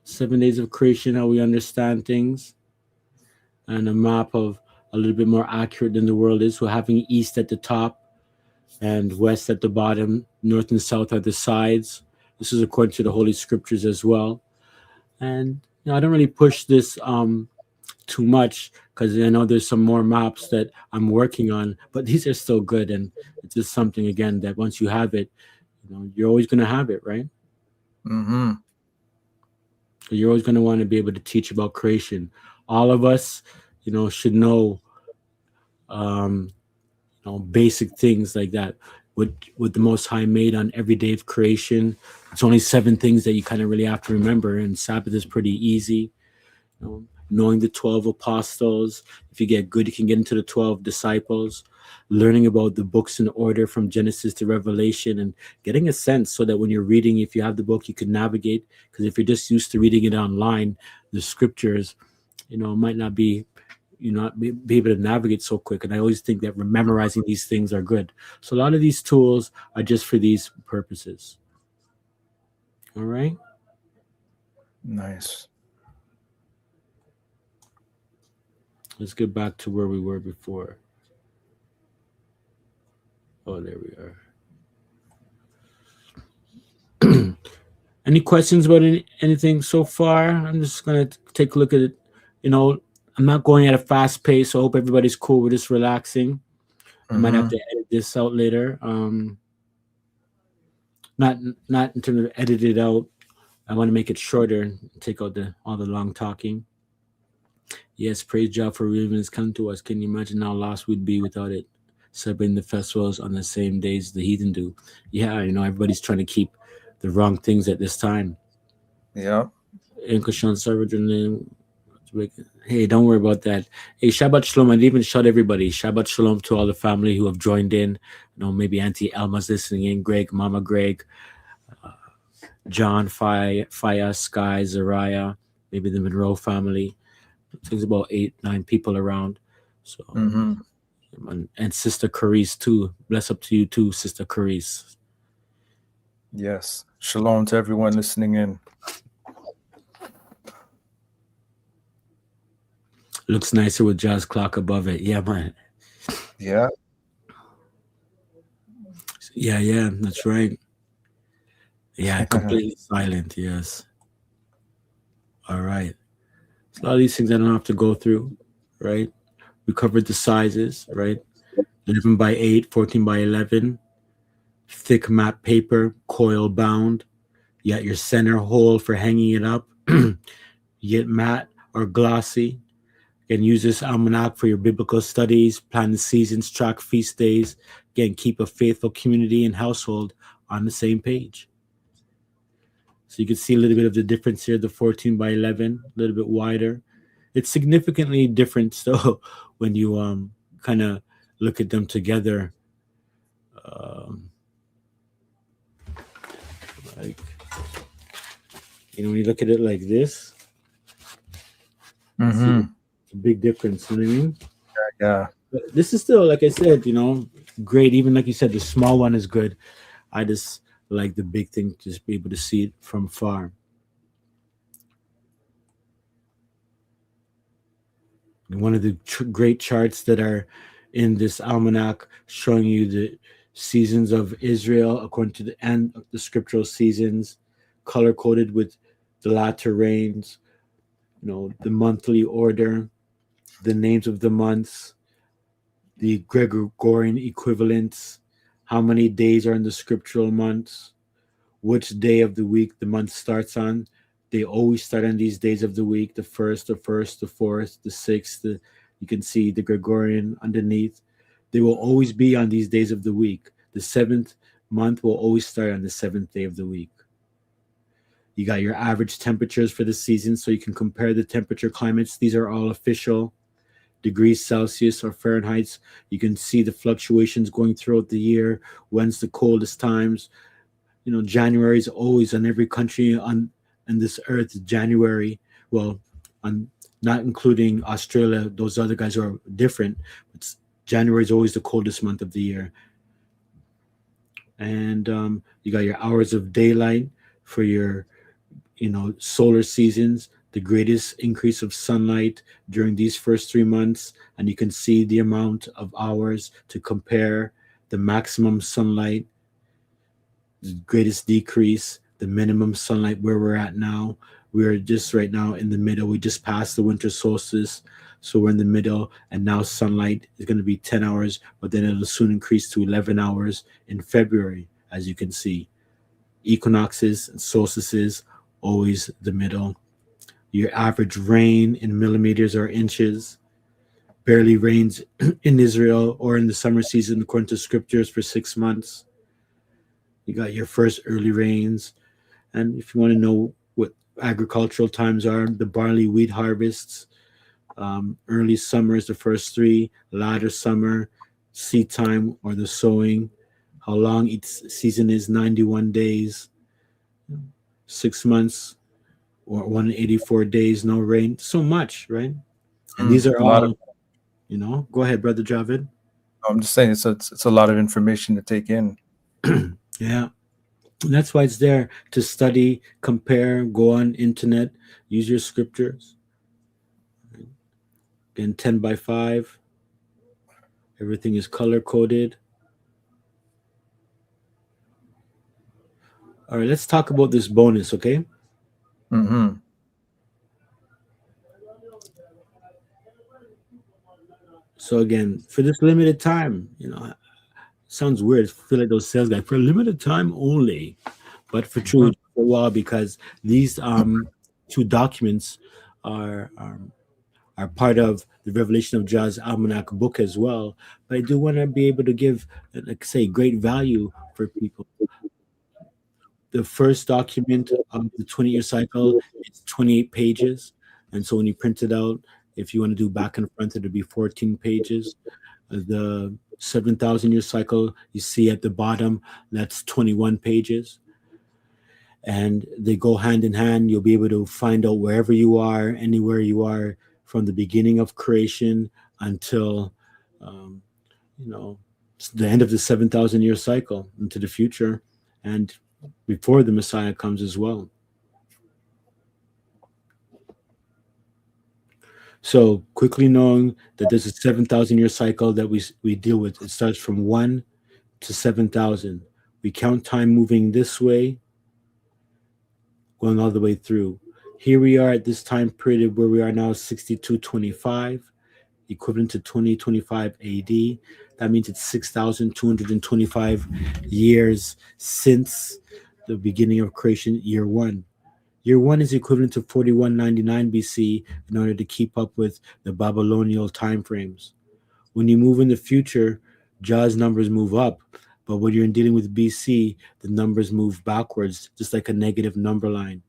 7 days of creation, how we understand things, and a map of a little bit more accurate than the world is. So having east at the top and west at the bottom, north and south at the sides. This is according to the Holy Scriptures as well. And I don't really push this too much because I know there's some more maps that I'm working on, but these are still good. And it's just something, again, that once you have it, you're always going to have it, right? Mm-hmm. You're always going to want to be able to teach about creation. All of us, should know, basic things like that. What the Most High made on every day of creation. It's only 7 things that you kind of really have to remember, and Sabbath is pretty easy. Knowing the 12 apostles. If you get good, you can get into the 12 disciples. Learning about the books in order from Genesis to Revelation, and getting a sense so that when you're reading, if you have the book, you can navigate. Because if you're just used to reading it online, the scriptures, might not be, not be able to navigate so quick. And I always think that memorizing these things are good. So a lot of these tools are just for these purposes. All right. Nice. Let's get back to where we were before. Oh, there we are. Any questions about anything so far? I'm just going to take a look at it. I'm not going at a fast pace, so I hope everybody's cool with this relaxing. I might have to edit this out later. Not in terms of edit it out. I want to make it shorter and take out all the long talking. Yes, praise God for revealing His come to us. Can you imagine how lost we'd be without it? Celebrating the festivals on the same days the heathen do. Yeah, everybody's trying to keep the wrong things at this time. Yeah. Hey, don't worry about that. Hey, Shabbat Shalom. I didn't even shout everybody. Shabbat Shalom to all the family who have joined in. Maybe Auntie Elma's listening in. Greg, Mama Greg, John, Faya, Sky, Zariah, maybe the Monroe family. I think it's about 8-9 people around. So, and Sister Carice too. Bless up to you too, Sister Carice. Yes. Shalom to everyone listening in. Looks nicer with jazz clock above it. Yeah, man. Yeah. Yeah, that's right. Yeah, completely silent. Yes. All right. So a lot of these things I don't have to go through, right? We covered the sizes, right? 11 by 8, 14 by 11, thick matte paper, coil bound. You got your center hole for hanging it up. You get matte or glossy. You can use this almanac for your biblical studies, plan the seasons, track feast days. Again, keep a faithful community and household on the same page. So you can see a little bit of the difference here, the 14 by 11, a little bit wider. It's significantly different still when you kind of look at them together. Like, when you look at it like this, Mm-hmm. it's a big difference. You know what I mean? Yeah. But this is still, like I said, great. Even like you said, the small one is good. I just like the big thing to just be able to see it from far. One of the great charts that are in this almanac showing you the seasons of Israel according to the end of the scriptural seasons, color coded with the latter rains, the monthly order, the names of the months, the Gregorian equivalents, how many days are in the scriptural months, which day of the week the month starts on. They always start on these days of the week, the first, the 4th, the 6th. You can see the Gregorian underneath. They will always be on these days of the week. The 7th month will always start on the 7th day of the week. You got your average temperatures for the season, so you can compare the temperature climates. These are all official degrees Celsius or Fahrenheit. You can see the fluctuations going throughout the year. When's the coldest times? January is always on every country on and this Earth, January. Well, on not including Australia, those other guys are different. It's, January is always the coldest month of the year, and you got your hours of daylight for your solar seasons, the greatest increase of sunlight during these first 3 months, and you can see the amount of hours to compare the maximum sunlight, the greatest decrease, the minimum sunlight where we're at now. We're just right now in the middle. We just passed the winter solstice, so we're in the middle, and now sunlight is going to be 10 hours, but then it'll soon increase to 11 hours in February, as you can see. Equinoxes and solstices, always the middle. Your average rain in millimeters or inches. Barely rains in Israel or in the summer season, according to scriptures, for 6 months. You got your first early rains. And if you want to know what agricultural times are, the barley wheat harvests. Early summer is the first three, latter summer, seed time or the sowing. How long each season is, 91 days. 6 months or 184 days, no rain. So much, right? And these are A lot of. all, go ahead, Brother Javid. I'm just saying it's a lot of information to take in. Yeah. And that's why it's there to study, compare, go on internet, use your scriptures. Again, 10 by 5. Everything is color coded. All right, let's talk about this bonus, okay? Mm-hmm. So again, for this limited time, sounds weird. I feel like those sales guys, for a limited time only, but for true for a while, because these two documents are part of the Revelation of Jah's Almanac book as well. But I do want to be able to give, like say, great value for people. The first document of the 20-year cycle is 28 pages. And so when you print it out, if you want to do back and front, it'll be 14 pages. The 7,000-year cycle, you see at the bottom, that's 21 pages. And they go hand in hand. You'll be able to find out wherever you are, anywhere you are, from the beginning of creation until, the end of the 7,000-year cycle into the future, and before the Messiah comes as well. So quickly knowing that there's a 7,000-year cycle that we deal with. It starts from 1 to 7,000. We count time moving this way, going all the way through. Here we are at this time period where we are now, 6225, equivalent to 2025 AD. That means it's 6,225 years since the beginning of creation, year one. Year one is equivalent to 4199 BC in order to keep up with the Babylonian time frames. When you move in the future, Jah's numbers move up, but when you're dealing with BC, the numbers move backwards, just like a negative number line.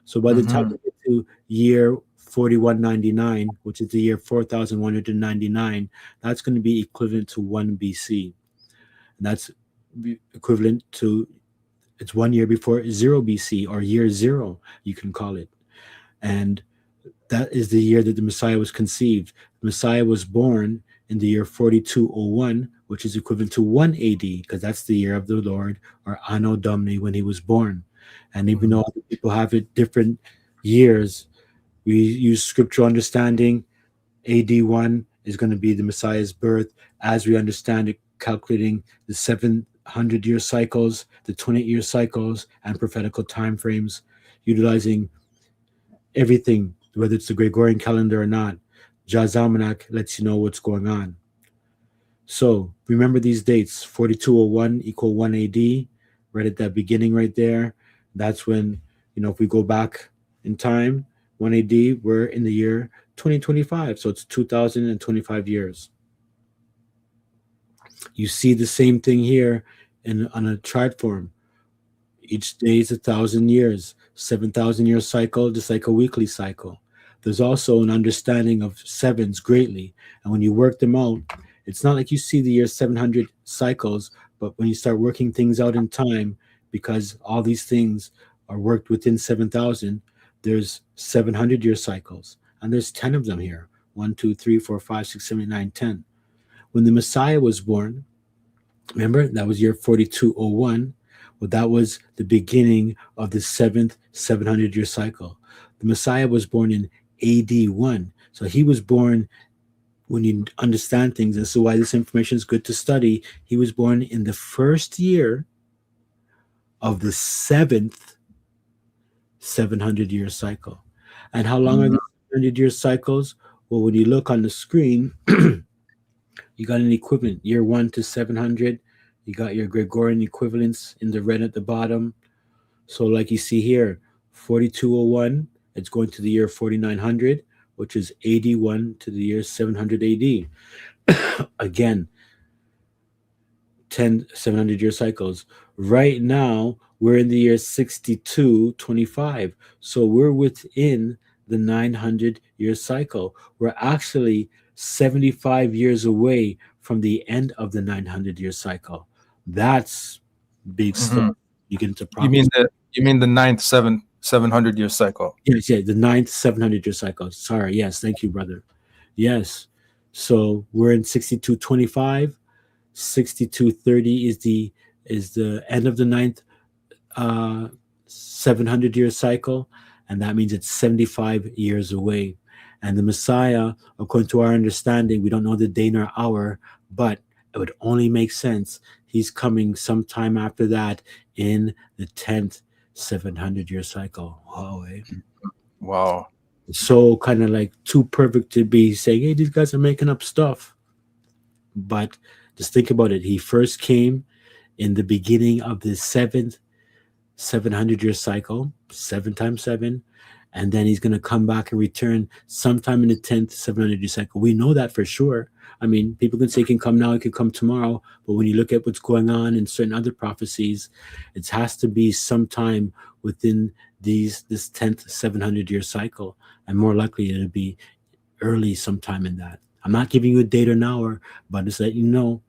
So by the time we get to year 4199, which is the year 4199, that's going to be equivalent to 1 BC. And that's equivalent to, it's 1 year before 0 BC, or year zero, you can call it. And that is the year that the Messiah was conceived. The Messiah was born in the year 4201, which is equivalent to 1 AD, because that's the year of the Lord, or Anno Domini, when he was born. And even though other people have it different years, we use scriptural understanding. AD 1 is going to be the Messiah's birth, as we understand it, calculating the 700-year cycles, the 28-year cycles, and prophetical time frames, utilizing everything, whether it's the Gregorian calendar or not. Jah's Almanac lets you know what's going on. So remember these dates: 4201 equal 1 AD, right at that beginning right there. That's when, if we go back in time, 1 AD, we're in the year 2025. So it's 2025 years. You see the same thing here on a chart form. Each day is 1,000 years, 7,000-year cycle, just like a weekly cycle. There's also an understanding of sevens greatly. And when you work them out, it's not like you see the year 700 cycles, but when you start working things out in time, because all these things are worked within 7,000, there's 700-year cycles. And there's 10 of them here. 1, 2, 3, 4, 5, 6, 7, 8, 9, 10. When the Messiah was born, remember, that was year 4201. Well, that was the beginning of the seventh 700-year cycle. The Messiah was born in AD 1. So he was born, when you understand things, and so why this information is good to study, he was born in the first year of the seventh 700-year cycle. And how long are Mhm. these 700-year cycles? Well, when you look on the screen, you got an equivalent, year 1 to 700. You got your Gregorian equivalents in the red at the bottom. So, like you see here, 4201, it's going to the year 4900, which is 81 to the year 700 AD. Again, 10 700-year cycles. Right now, we're in the year 6225. So, we're within the 900-year cycle. We're actually 75 years away from the end of the 900-year cycle. That's big Mhm. stuff. You get into You mean prophecy. the ninth 700-year cycle? Yes, yeah, the ninth 700-year cycle. Sorry, yes, thank you, brother. Yes. So we're in 6225. 6230 is the end of the ninth 700-year cycle, and that means it's 75 years away. And the Messiah, according to our understanding, we don't know the day nor hour, but it would only make sense he's coming sometime after that in the 10th 700-year cycle. Wow, eh? Wow. So kind of like too perfect to be saying, hey, these guys are making up stuff. But just think about it. He first came in the beginning of the seventh 700-year cycle, 7 times 7, and then he's going to come back and return sometime in the 10th 700-year cycle. We know that for sure. I mean, people can say he can come now, he can come tomorrow, but when you look at what's going on in certain other prophecies, it has to be sometime within this 10th 700-year cycle, and more likely it'll be early sometime in that. I'm not giving you a date or an hour, but just let you know.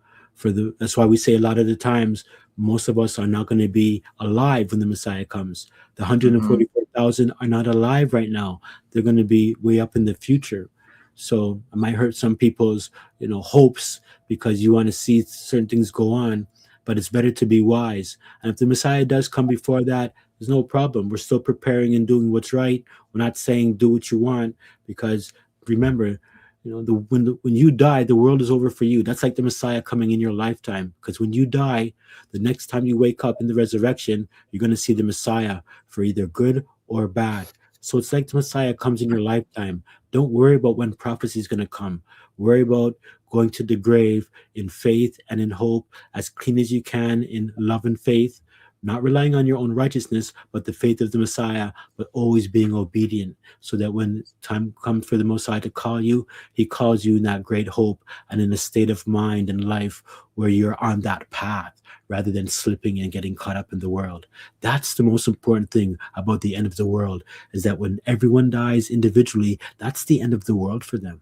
That's why we say a lot of the times most of us are not going to be alive when the Messiah comes. The Mhm. 144,000 are not alive right now. They're going to be way up in the future. So it might hurt some people's, hopes because you want to see certain things go on, but it's better to be wise. And if the Messiah does come before that, there's no problem. We're still preparing and doing what's right. We're not saying do what you want, because remember, when you die, the world is over for you. That's like the Messiah coming in your lifetime. Because when you die, the next time you wake up in the resurrection, you're going to see the Messiah for either good or bad. So it's like the Messiah comes in your lifetime. Don't worry about when prophecy is going to come. Worry about going to the grave in faith and in hope, as clean as you can in love and faith, not relying on your own righteousness, but the faith of the Messiah, but always being obedient, so that when time comes for the Messiah to call you, he calls you in that great hope and in a state of mind and life where you're on that path rather than slipping and getting caught up in the world. That's the most important thing about the end of the world, is that when everyone dies individually, that's the end of the world for them.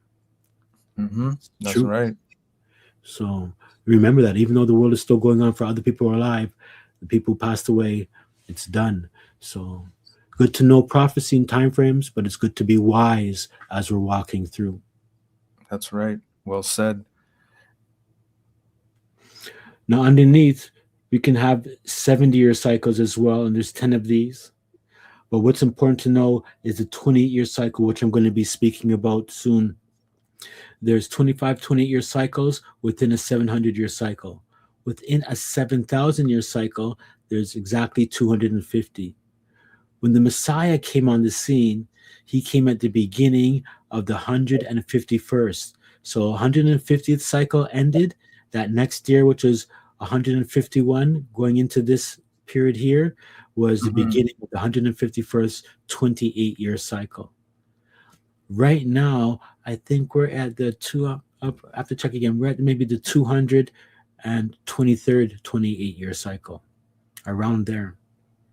Mhm. It's That's true. right. So remember that even though the world is still going on for other people who are alive, the people who passed away, it's done. So good to know prophecy and time frames, but it's good to be wise as we're walking through. That's right. Well said. Now, underneath, we can have 70-year cycles as well, and there's 10 of these. But what's important to know is the 28-year cycle, which I'm going to be speaking about soon. There's 25 28-year cycles within a 700-year cycle. Within a 7,000-year cycle, there's exactly 250. When the Messiah came on the scene, he came at the beginning of the 151st. So 150th cycle ended. That next year, which was 151, going into this period here, was the Mhm. beginning of the 151st 28-year cycle. Right now, I think we're at the I have to check again. We're at maybe the 223rd 28-year cycle, around there.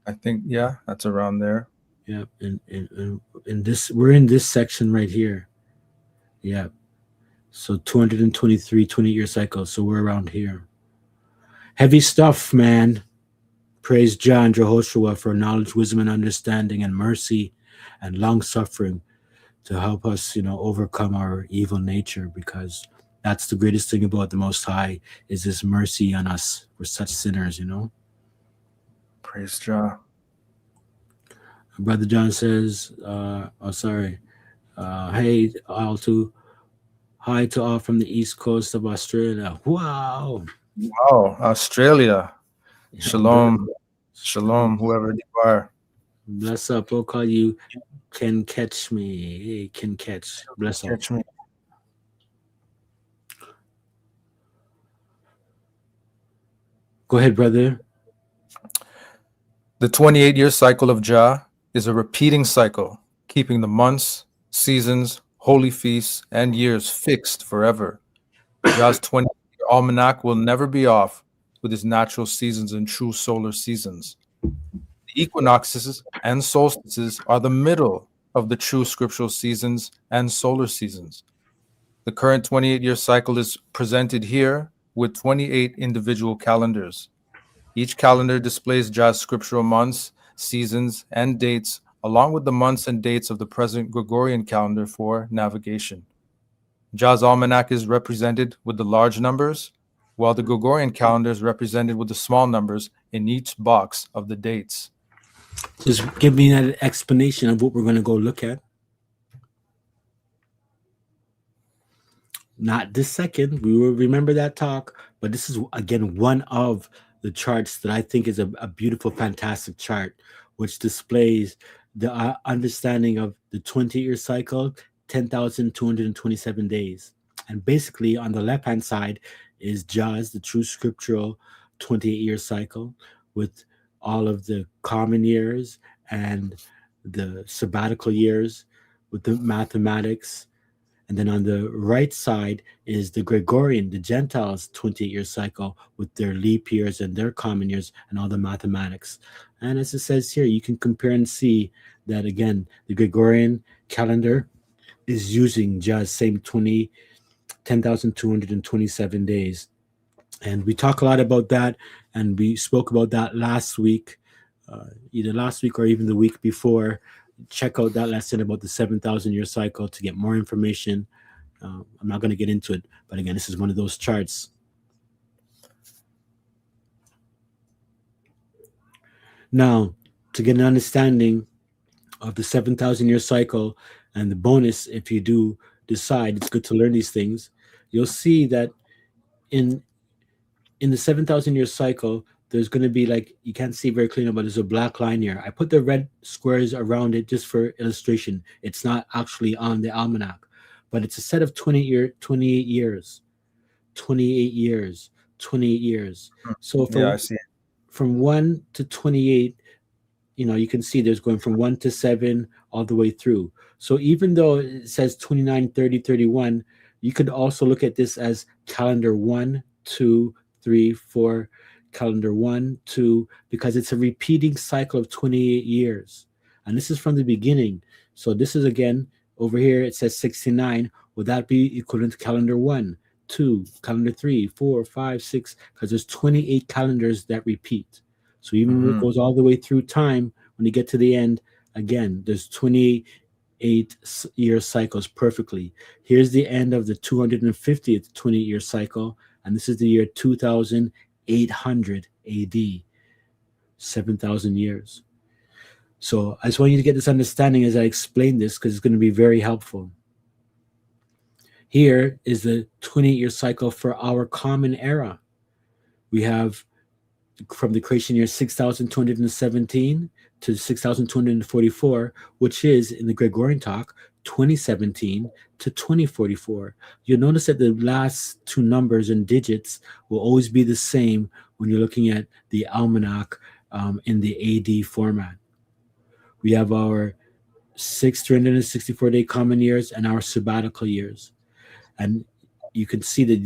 I think, yeah, that's around there. Yeah, in this, we're in this section right here. Yeah, so 223 20-year cycles. So we're around here. Heavy stuff, man. Praise Jah and Jehoshua for knowledge, wisdom, and understanding, and mercy and long suffering to help us, overcome our evil nature, because that's the greatest thing about the Most High is His mercy on us. We're such sinners. Praise Jah. Brother John says, hey, hi to all from the east coast of Australia. Wow. Wow, Australia. Shalom. Shalom, whoever you are. Bless up. We'll call you Can Catch Me. Hey, Can Catch. Bless up. Catch me. Go ahead, brother. The 28-year cycle of Jah is a repeating cycle, keeping the months, seasons, holy feasts, and years fixed forever. Jah's 28-year almanac will never be off with his natural seasons and true solar seasons. The equinoxes and solstices are the middle of the true scriptural seasons and solar seasons. The current 28-year cycle is presented here with 28 individual calendars. Each calendar displays Jah's scriptural months, seasons, and dates, along with the months and dates of the present Gregorian calendar for navigation. Jah's almanac is represented with the large numbers, while the Gregorian calendar is represented with the small numbers in each box of the dates. Just give me that explanation of what we're going to go look at. Not this second. We will remember that talk, but this is, again, one of the charts that I think is a beautiful, fantastic chart, which displays the understanding of the 20-year cycle, 10,227 days. And basically, on the left-hand side is Jah's, the True Scriptural 28-year cycle, with all of the common years and the sabbatical years with the mathematics. And then on the right side is the Gregorian, the Gentiles 28-year cycle with their leap years and their common years and all the mathematics. And as it says here, you can compare and see that, again, the Gregorian calendar is using just same 10,227 days. And we talk a lot about that, and we spoke about that last week, either last week or even the week before. Check out that lesson about the 7,000-year cycle to get more information. I'm not going to get into it, but again, this is one of those charts. Now, to get an understanding of the 7,000-year cycle, and the bonus, if you do decide it's good to learn these things, you'll see that in the 7,000-year cycle, there's going to be, like, you can't see very clearly, but there's a black line here. I put the red squares around it just for illustration. It's not actually on the almanac, but it's a set of 28 years. So from 1 to 28, you can see there's going from 1 to 7 all the way through. So even though it says 29, 30, 31, you could also look at this as calendar 1, 2, 3, 4, calendar 1, 2, because it's a repeating cycle of 28 years. And this is from the beginning. So this is, again, over here, it says 69. Would that be equivalent to calendar 1, 2, calendar 3, 4, 5, 6? Because there's 28 calendars that repeat. So even when it goes all the way through time, when you get to the end, again, there's 28-year cycles perfectly. Here's the end of the 250th 28-year cycle, and this is the year 2800 AD, 7,000 years. So I just want you to get this understanding as I explain this, because it's going to be very helpful. Here is the 28-year cycle for our common era. We have from the creation year 6,217 to 6,244, which is, in the Gregorian talk, 2017 to 2044. You'll notice that the last two numbers and digits will always be the same when you're looking at the almanac in the AD format. We have our 364-day common years and our sabbatical years. And you can see that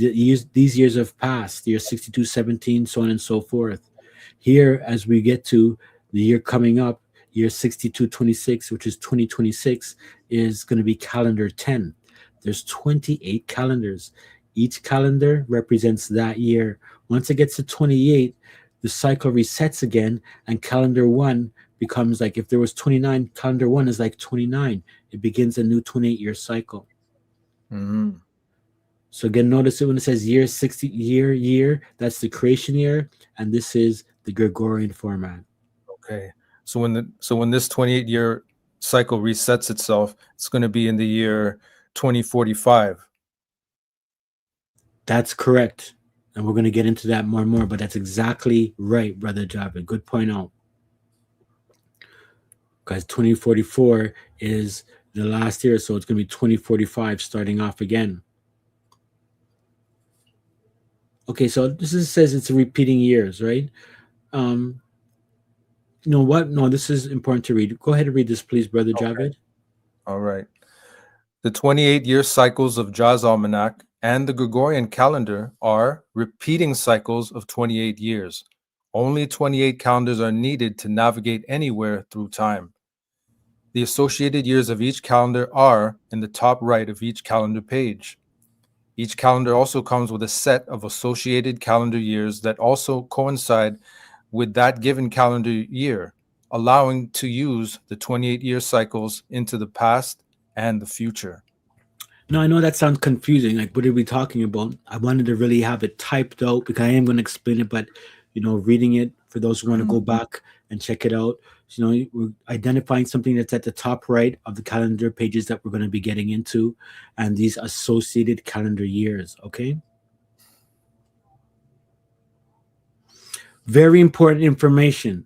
these years have passed, the year 6217, so on and so forth. Here, as we get to the year coming up, year 6226, which is 2026, is going to be calendar 10. There's 28 calendars. Each calendar represents that year. Once it gets to 28, the cycle resets again, and calendar one becomes like, if there was 29, calendar one is like 29. It begins a new 28-year cycle. Mm-hmm. So again, notice it when it says year, 60 year, that's the creation year, and this is the Gregorian format. Okay. So when this 28-year cycle resets itself, it's going to be in the year 2045. That's correct. And we're going to get into that more and more, but that's exactly right, Brother Javed. Good point out. Because 2044 is the last year, so it's going to be 2045 starting off again. Okay, so says it's repeating years, right? Um, you know what? No, this is important to read. Go ahead and read this, please, Brother Okay. Javed. All right. The 28-year cycles of Jazz Almanac and the Gregorian calendar are repeating cycles of 28 years. Only 28 calendars are needed to navigate anywhere through time. The associated years of each calendar are in the top right of each calendar page. Each calendar also comes with a set of associated calendar years that also coincide with that given calendar year, allowing to use the 28-year cycles into the past and the future. Now, I know that sounds confusing. Like, what are we talking about? I wanted to really have it typed out because I am going to explain it, but, reading it for those who want to go back and check it out. So, we're identifying something that's at the top right of the calendar pages that we're going to be getting into, and these associated calendar years. Okay. Very important information,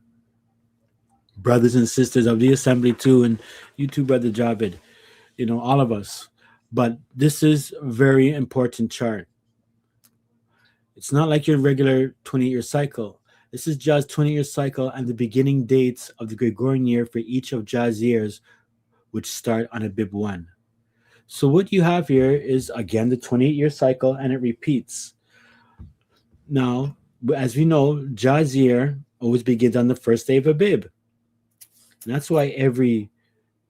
brothers and sisters of the assembly, too, and you too, Brother Javed, all of us. But this is a very important chart. It's not like your regular 20-year cycle. This is Jah's 20-year cycle and the beginning dates of the Gregorian year for each of Jah's years, which start on Abib 1. So what you have here is, again, the 28-year cycle, and it repeats. Now, as we know, Jah's year always begins on the first day of Abib. And that's why every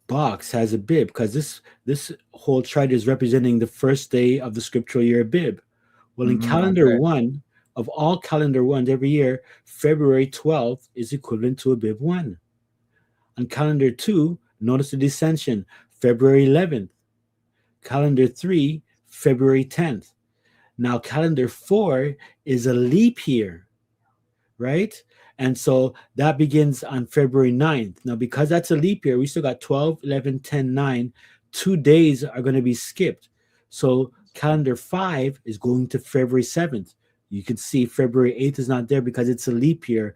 box has Abib, because this whole chart is representing the first day of the scriptural year Abib. Well, in calendar Okay. one, of all calendar ones every year, February 12th is equivalent to Abib 1. On calendar 2, notice the dissension, February 11th. Calendar 3, February 10th. Now, calendar 4 is a leap year, right? And so that begins on February 9th. Now, because that's a leap year, we still got 12, 11, 10, 9. 2 days are going to be skipped. So calendar 5 is going to February 7th. You can see February 8th is not there because it's a leap year,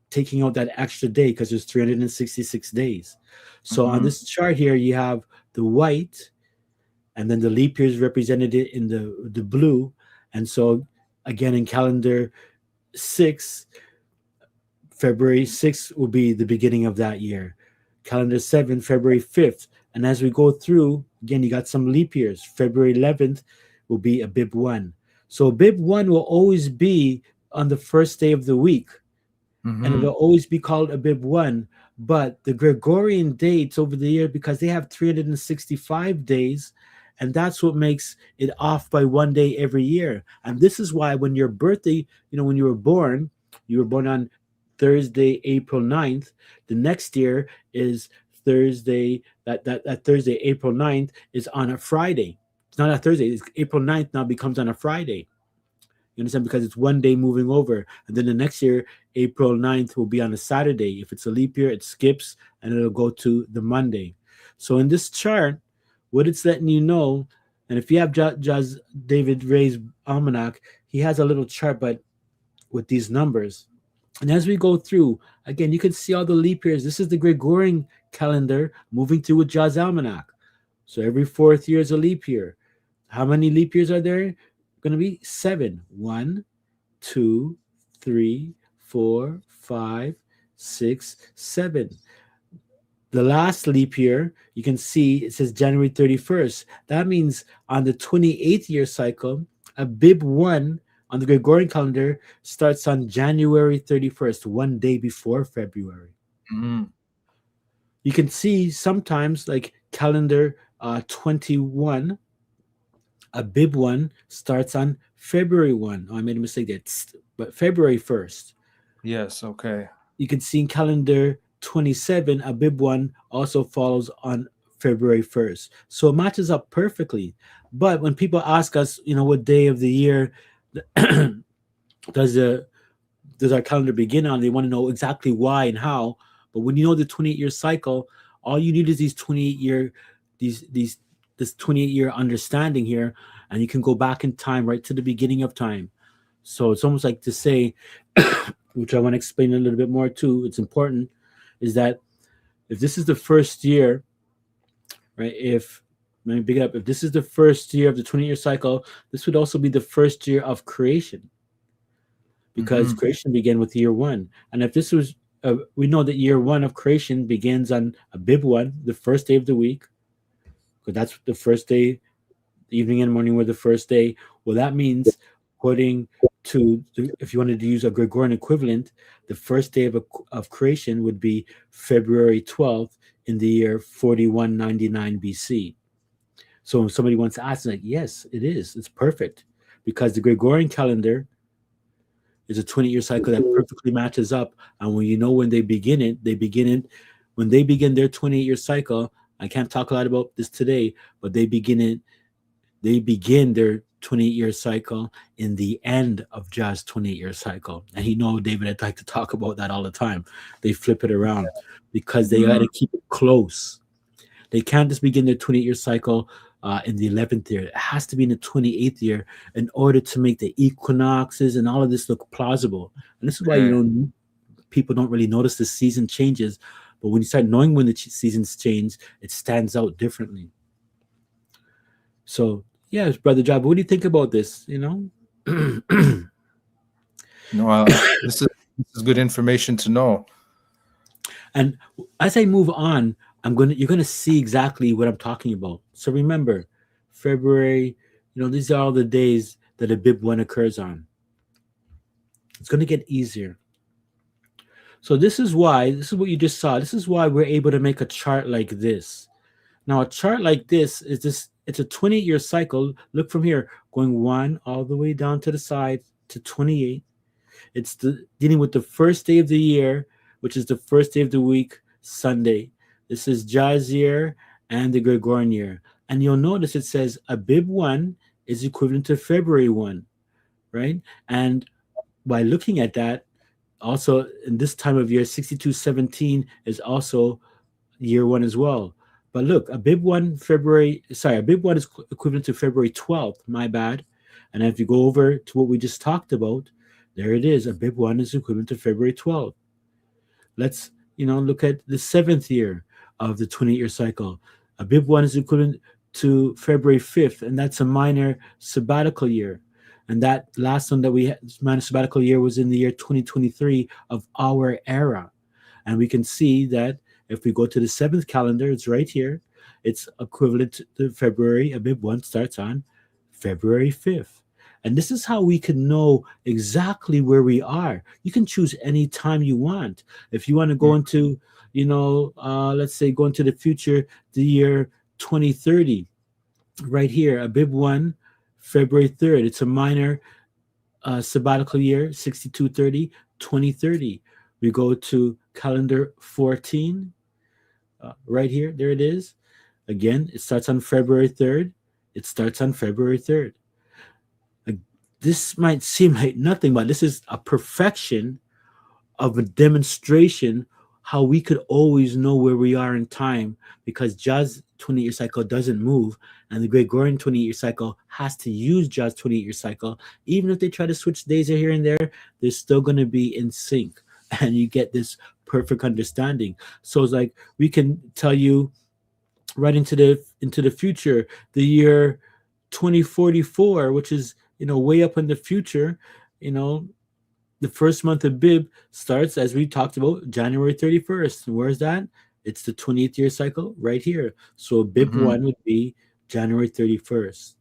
taking out that extra day because there's 366 days. So on this chart here, you have the white, and then the leap year is represented in the blue. And so again, in calendar 6, February 6th will be the beginning of that year. Calendar 7, February 5th. And as we go through, again, you got some leap years. February 11th will be Abib 1. So Abib 1 will always be on the first day of the week. And it'll always be called Abib 1. But the Gregorian dates over the year, because they have 365 days, and that's what makes it off by 1 day every year. And this is why when your birthday, when you were born on Thursday, April 9th. The next year is Thursday, that Thursday, April 9th, is on a Friday. It's not a Thursday. It's April 9th now becomes on a Friday. You understand? Because it's 1 day moving over. And then the next year, April 9th will be on a Saturday. If it's a leap year, it skips and it'll go to the Monday. So in this chart, what it's letting you know, and if you have David Ray's almanac, he has a little chart, but with these numbers. And as we go through, again, you can see all the leap years. This is the Gregorian calendar moving through with Jah's almanac. So every fourth year is a leap year. How many leap years are there? Going to be 7. 1, 2, 3, 4, 5, 6, 7. The last leap year, you can see it says January 31st. That means on the 28th year cycle, Abib 1 on the Gregorian calendar starts on January 31st, 1 day before February. You can see sometimes like calendar 21, Abib 1 starts on February 1. Oh, I made a mistake there, but February 1st. Yes. Okay. You can see in calendar 27, Abib 1 also follows on February 1st. So it matches up perfectly. But when people ask us, what day of the year does the does our calendar begin on, they want to know exactly why and how. But when you know the 28-year cycle, all you need is these 28-year these this 28-year understanding here, and you can go back in time right to the beginning of time. So it's almost like to say, which I want to explain a little bit more too, it's important, is that if this is the first year, right? If Let me big it up. If this is the first year of the 20-year cycle, this would also be the first year of creation, because Mm-hmm. creation began with year one. And if this was, we know that year one of creation begins on Abib 1, the first day of the week, because that's the first day, the evening and morning were the first day. Well, that means, according to, if you wanted to use a Gregorian equivalent, the first day of creation would be February 12th in the year 4199 BC. So when somebody wants to ask, like, yes, it is. It's perfect, because the Gregorian calendar is a 20-year cycle that perfectly matches up. And when you know when when they begin their 28-year cycle. I can't talk a lot about this today, but they begin their 28-year cycle in the end of Jah's 28-year cycle. And David, I'd like to talk about that all the time. They flip it around because they got Mm-hmm. to keep it close. They can't just begin their 28-year cycle in the 11th year. It has to be in the 28th year in order to make the equinoxes and all of this look plausible. And this is why, Okay. people don't really notice the season changes. But when you start knowing when the seasons change, it stands out differently. So, yeah, Brother Job, what do you think about this? No, this is good information to know. And as I move on, you're gonna see exactly what I'm talking about. So remember, February, these are all the days that a Bib one occurs on. It's gonna get easier. So this is what you just saw. This is why we're able to make a chart like this. Now, a chart like this is it's a 28-year cycle. Look from here, going one all the way down to the side to 28. It's dealing with the first day of the year, which is the first day of the week, Sunday. This is Jah's year and the Gregorian year. And you'll notice it says Abib 1 is equivalent to February 1, right? And by looking at that, also in this time of year, 6217 is also year one as well. But look, Abib 1 is equivalent to February 12th, my bad. And if you go over to what we just talked about, there it is. Abib 1 is equivalent to February 12th. Let's, look at the seventh year of the 28-year cycle. Abib 1 is equivalent to February 5th, and that's a minor sabbatical year. And that last one that we had, minor sabbatical year, was in the year 2023 of our era. And we can see that if we go to the seventh calendar, it's right here. It's equivalent to February. Abib 1 starts on February 5th. And this is how we can know exactly where we are. You can choose any time you want. If you want to go into, let's say go into the future, the year 2030, right here, Abib 1, February 3rd. It's a minor sabbatical year, 6230, 2030. We go to calendar 14, right here. There it is. Again, it starts on February 3rd. It starts on February 3rd. This might seem like nothing, but this is a perfection of a demonstration how we could always know where we are in time, because Jah's 20-year cycle doesn't move, and the Gregorian 20-year cycle has to use Jah's 28-year cycle. Even if they try to switch days here and there, they're still going to be in sync, and you get this perfect understanding. So it's like we can tell you right into the future, the year 2044, which is way up in the future. The first month of Bib starts, as we talked about, January 31st. And where's that? It's the 20th year cycle right here. So Bib Mm-hmm. 1 would be January 31st. Does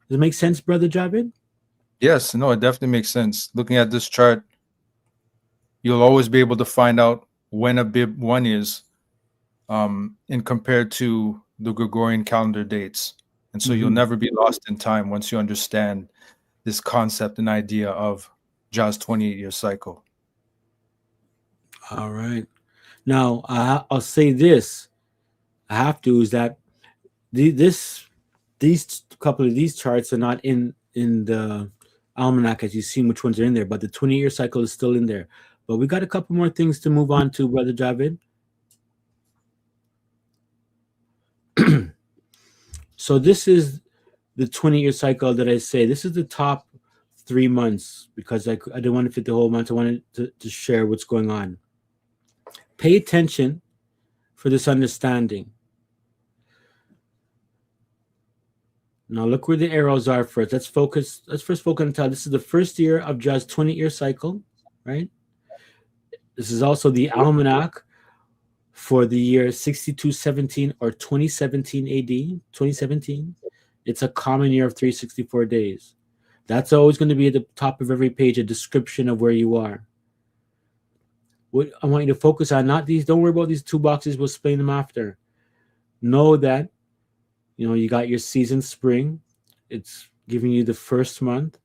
it make sense, Brother Javed? Yes, no, it definitely makes sense. Looking at this chart, you'll always be able to find out when Abib 1 is in compared to the Gregorian calendar dates. And so you'll never be lost in time once you understand this concept and idea of Jah's 28-year cycle. All right. Now I'll say this. I have to is that this these couple of these charts are not in the almanac as you see which ones are in there, but the 20-year cycle is still in there. But we got a couple more things to move on to, Brother Javid. So this is the 20-year cycle that I say. This is the top 3 months because I didn't want to fit the whole month. I wanted to share what's going on. Pay attention for this understanding. Now look where the arrows are first. Let's focus. Let's first focus on this is the first year of Jah's 20-year cycle, right? This is also the almanac for the year 6217 or 2017 AD, 2017. It's a common year of 364 days. That's always going to be at the top of every page, a description of where you are. What I want you to focus on, not these, don't worry about these two boxes, we'll explain them after. Know that, you got your season spring. It's giving you the first month,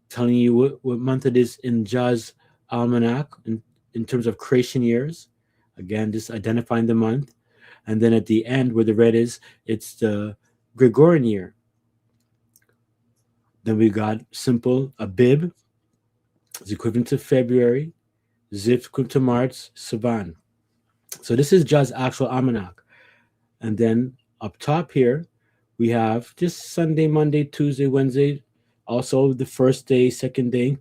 telling you what month it is in Jah's almanac in terms of creation years. Again, just identifying the month. And then at the end, where the red is, it's the Gregorian year. Then we got simple Abib, is equivalent to February, Zif equivalent to March, Savan. So this is Jah's actual almanac. And then up top here, we have just Sunday, Monday, Tuesday, Wednesday, also the first day, second day.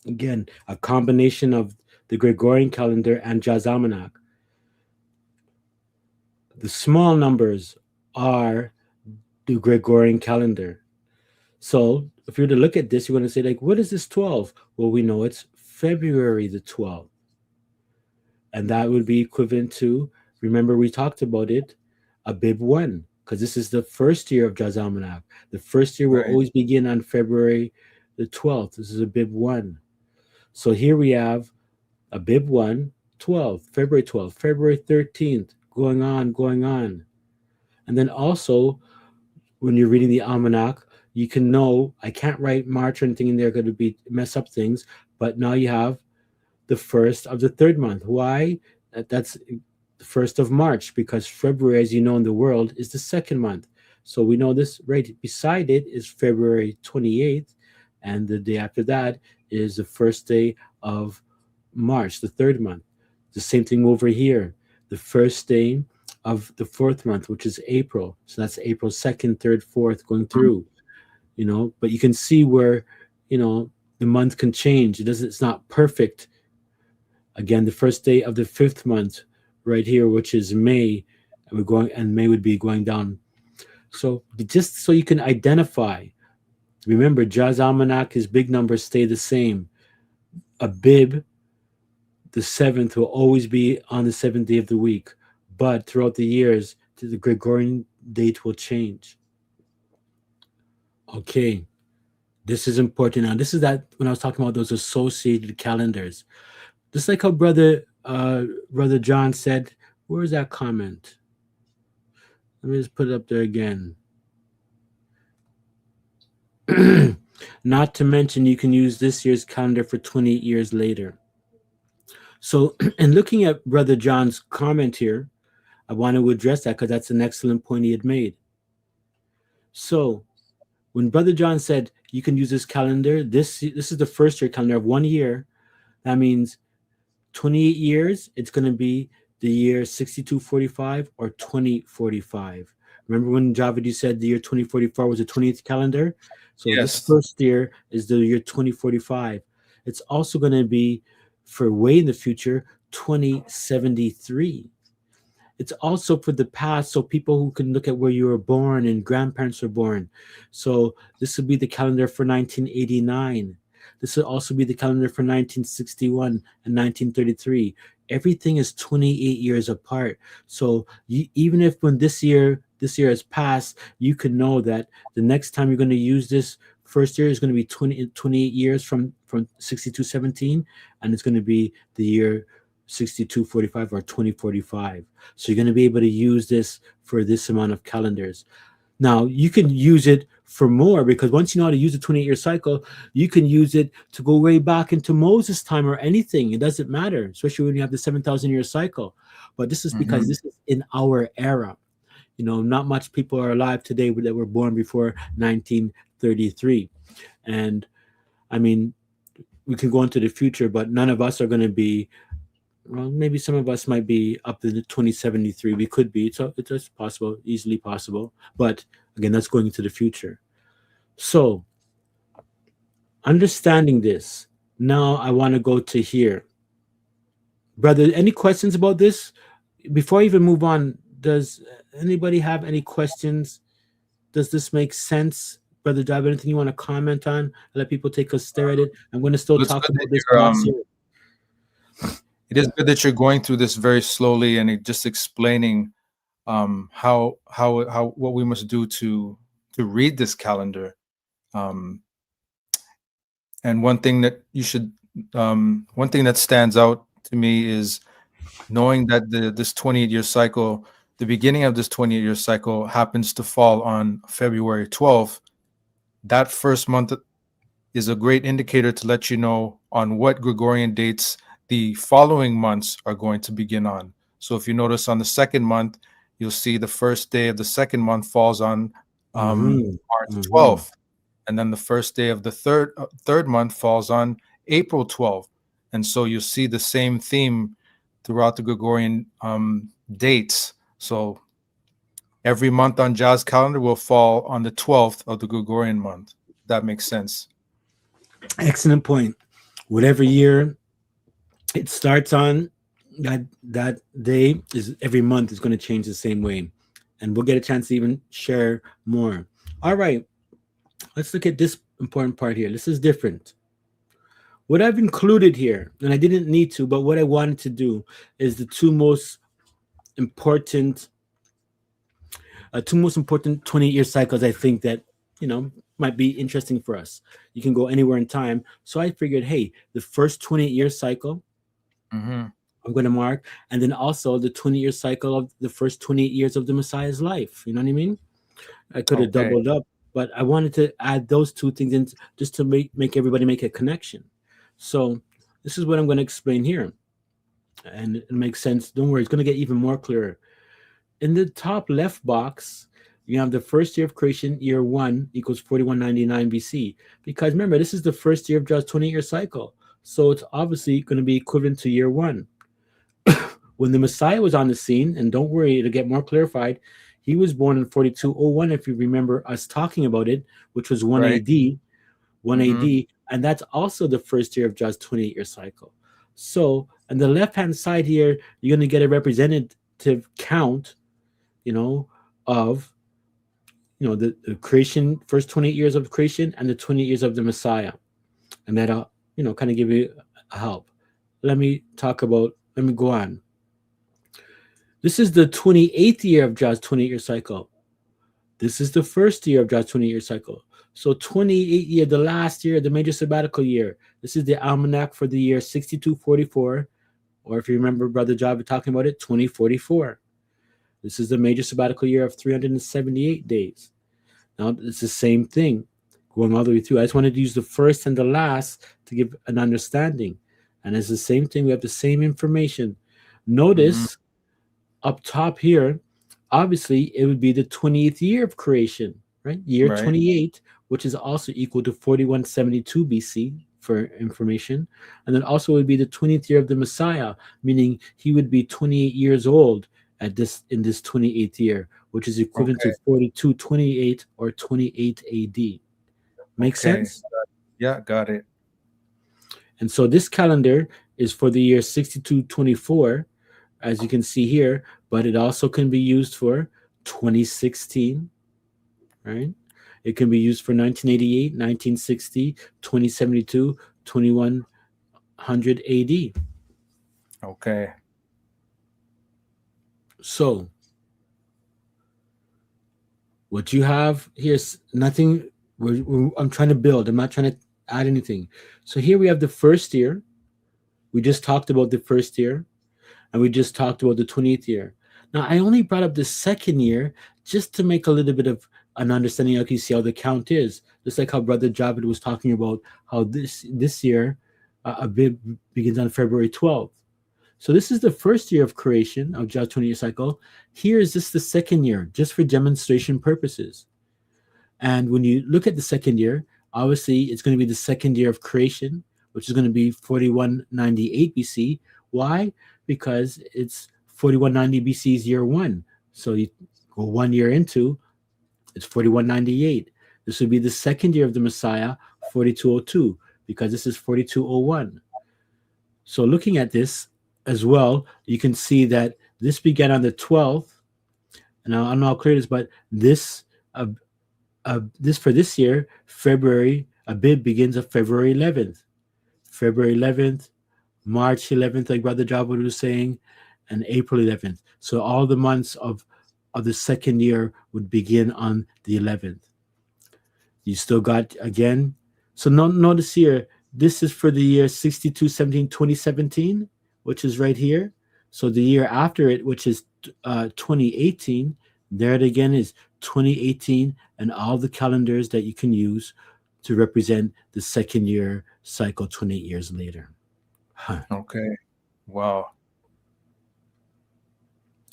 Again, a combination of the Gregorian calendar and Jah's almanac. The small numbers are the Gregorian calendar. So if you were to look at this, you're going to say, like, what is this 12? Well, we know it's February the 12th. And that would be equivalent to, remember we talked about it, Abib 1, because this is the first year of Jah's almanac. The first year will always begin on February the 12th. This is Abib 1. So here we have Abib 1, 12, February 12th, February 13th, going on. And then also, when you're reading the almanac, you can know, I can't write March or anything in there, going to be mess up things, but now you have the first of the third month. Why? That's the first of March, because February, as you know in the world, is the second month. So we know this right beside it is February 28th, and the day after that is the first day of March, the third month. The same thing over here, the first day of the fourth month, which is April. So that's April 2nd, 3rd, 4th going through, but you can see where, the month can change. It's not perfect. Again, the first day of the fifth month right here, which is May, and May would be going down. So just so you can identify, remember, Jah's almanac, his big numbers stay the same. Abib, the 7th, will always be on the 7th day of the week, but throughout the years, the Gregorian date will change. Okay, this is important. Now, this is that when I was talking about those associated calendars. Just like how Brother John said, where is that comment? Let me just put it up there again. Not to mention, you can use this year's calendar for 28 years later. So, in looking at Brother John's comment here, I want to address that because that's an excellent point he had made. So, when Brother John said you can use this calendar, this is the first year calendar of 1 year. That means 28 years, it's going to be the year 6245 or 2045. Remember when Javid said the year 2044 was the 20th calendar? So this first year is the year 2045. It's also going to be, for way in the future, 2073. It's also for the past, so people who can look at where you were born and grandparents were born. So this would be the calendar for 1989. This will also be the calendar for 1961 and 1933. Everything is 28 years apart. So even if when this year has passed, you can know that the next time you're going to use this first year is going to be 28 years from 6217, and it's going to be the year 6245 or 2045. So you're going to be able to use this for this amount of calendars. Now, you can use it for more, because once you know how to use a 28-year cycle, you can use it to go way back into Moses' time or anything. It doesn't matter, especially when you have the 7,000-year cycle. But this is because Mm-hmm. this is in our era. Not much people are alive today that were born before 1933. And I mean, we can go into the future, but none of us are going to be. Well, maybe some of us might be up to the 2073. We could be. It's possible, easily possible. But again, that's going into the future. So, understanding this, now I want to go to here. Brother, any questions about this? Before I even move on, does anybody have any questions? Does this make sense? Brother Dive, anything you want to comment on? Let people take a stare at it. I'm going to still Well, it's talk good that about this you're last year. it is good that you're going through this very slowly and just explaining how what we must do to read this calendar. Um, and one thing that one thing that stands out to me is knowing that this 28-year cycle, the beginning of this 28-year cycle happens to fall on February 12th. That first month is a great indicator to let you know on what Gregorian dates the following months are going to begin on. So if you notice on the second month, you'll see the first day of the second month falls on Mm-hmm. March Mm-hmm. 12th. And then the first day of the third month falls on April 12th. And so you'll see the same theme throughout the Gregorian dates. So every month on Jah's calendar will fall on the 12th of the Gregorian month. That makes sense. Excellent point. Whatever year it starts on, that day is every month is going to change the same way. And we'll get a chance to even share more. All right. Let's look at this important part here. This is different. What I've included here, and I didn't need to, but what I wanted to do is the two most important 28-year cycles I think that might be interesting for us. You can go anywhere in time. So I figured, hey, the first 28-year cycle Mm-hmm. I'm going to mark, and then also the 20-year cycle of the first 28 years of the Messiah's life. You know what I mean? I could have Okay. doubled up, but I wanted to add those two things in just to make everybody make a connection. So this is what I'm going to explain here, and it makes sense. Don't worry, it's going to get even more clearer. In the top left box, you have the first year of creation, year 1 equals 4199 BC. Because remember, this is the first year of God's 20-year cycle. So it's obviously going to be equivalent to year 1. When the Messiah was on the scene, and don't worry, it'll get more clarified, he was born in 4201, if you remember us talking about it, which was 1 Right. AD, 1 Mm-hmm. AD, and that's also the first year of God's 28-year cycle. So on the left-hand side here, you're going to get a representative count, of the creation, first 28 years of creation and the 20 years of the Messiah, and that'll kind of give you a help. Let me go on. This is the 28th year of God's 28-year cycle. This is the first year of God's 28-year cycle. So 28 year, the last year, the major sabbatical year. This is the almanac for the year 6244, or if you remember Brother Java talking about it, 2044. This is the major sabbatical year of 378 days. Now it's the same thing going all the way through. I just wanted to use the first and the last to give an understanding. And it's the same thing. We have the same information. Notice up top here, obviously it would be the 20th year of creation, right? Year Right. 28, which is also equal to 4172 BC for information. And then also it would be the 20th year of the Messiah, meaning he would be 28 years old in this 28th year, which is equivalent Okay. to 4228 or 28 AD. Make Okay. sense? Yeah, got it. And so this calendar is for the year 6224, as you can see here, but it also can be used for 2016, right? It can be used for 1988, 1960, 2072, 2100 AD. Okay. So what you have here is nothing. I'm trying to build. I'm not trying to add anything. So here we have the first year. We just talked about the first year, and we just talked about the 20th year. Now, I only brought up the second year just to make a little bit of an understanding. Like you see how the count is, just like how Brother Javid was talking about how this year Abib begins on February 12th. So this is the first year of creation of God's 20-year cycle. Here is this the second year, just for demonstration purposes. And when you look at the second year, obviously it's going to be the second year of creation, which is going to be 4198 BC. Why? Because it's 4190 BC's year one. So you go 1 year into, it's 4198. This would be the second year of the Messiah, 4202, because this is 4201. So looking at this as well, you can see that this began on the 12th. And I don't know how clear it is, but this for this year, February, Abib begins on February 11th. February 11th, March 11th, like Brother Jabba was saying, and April 11th. So all the months of the second year would begin on the 11th. You still got, again, so notice here, this is for the year 6217, 2017, which is right here. So the year after it, which is 2018, there it again is 2018, and all the calendars that you can use to represent the second year cycle 28 years later. Huh. Okay. Wow.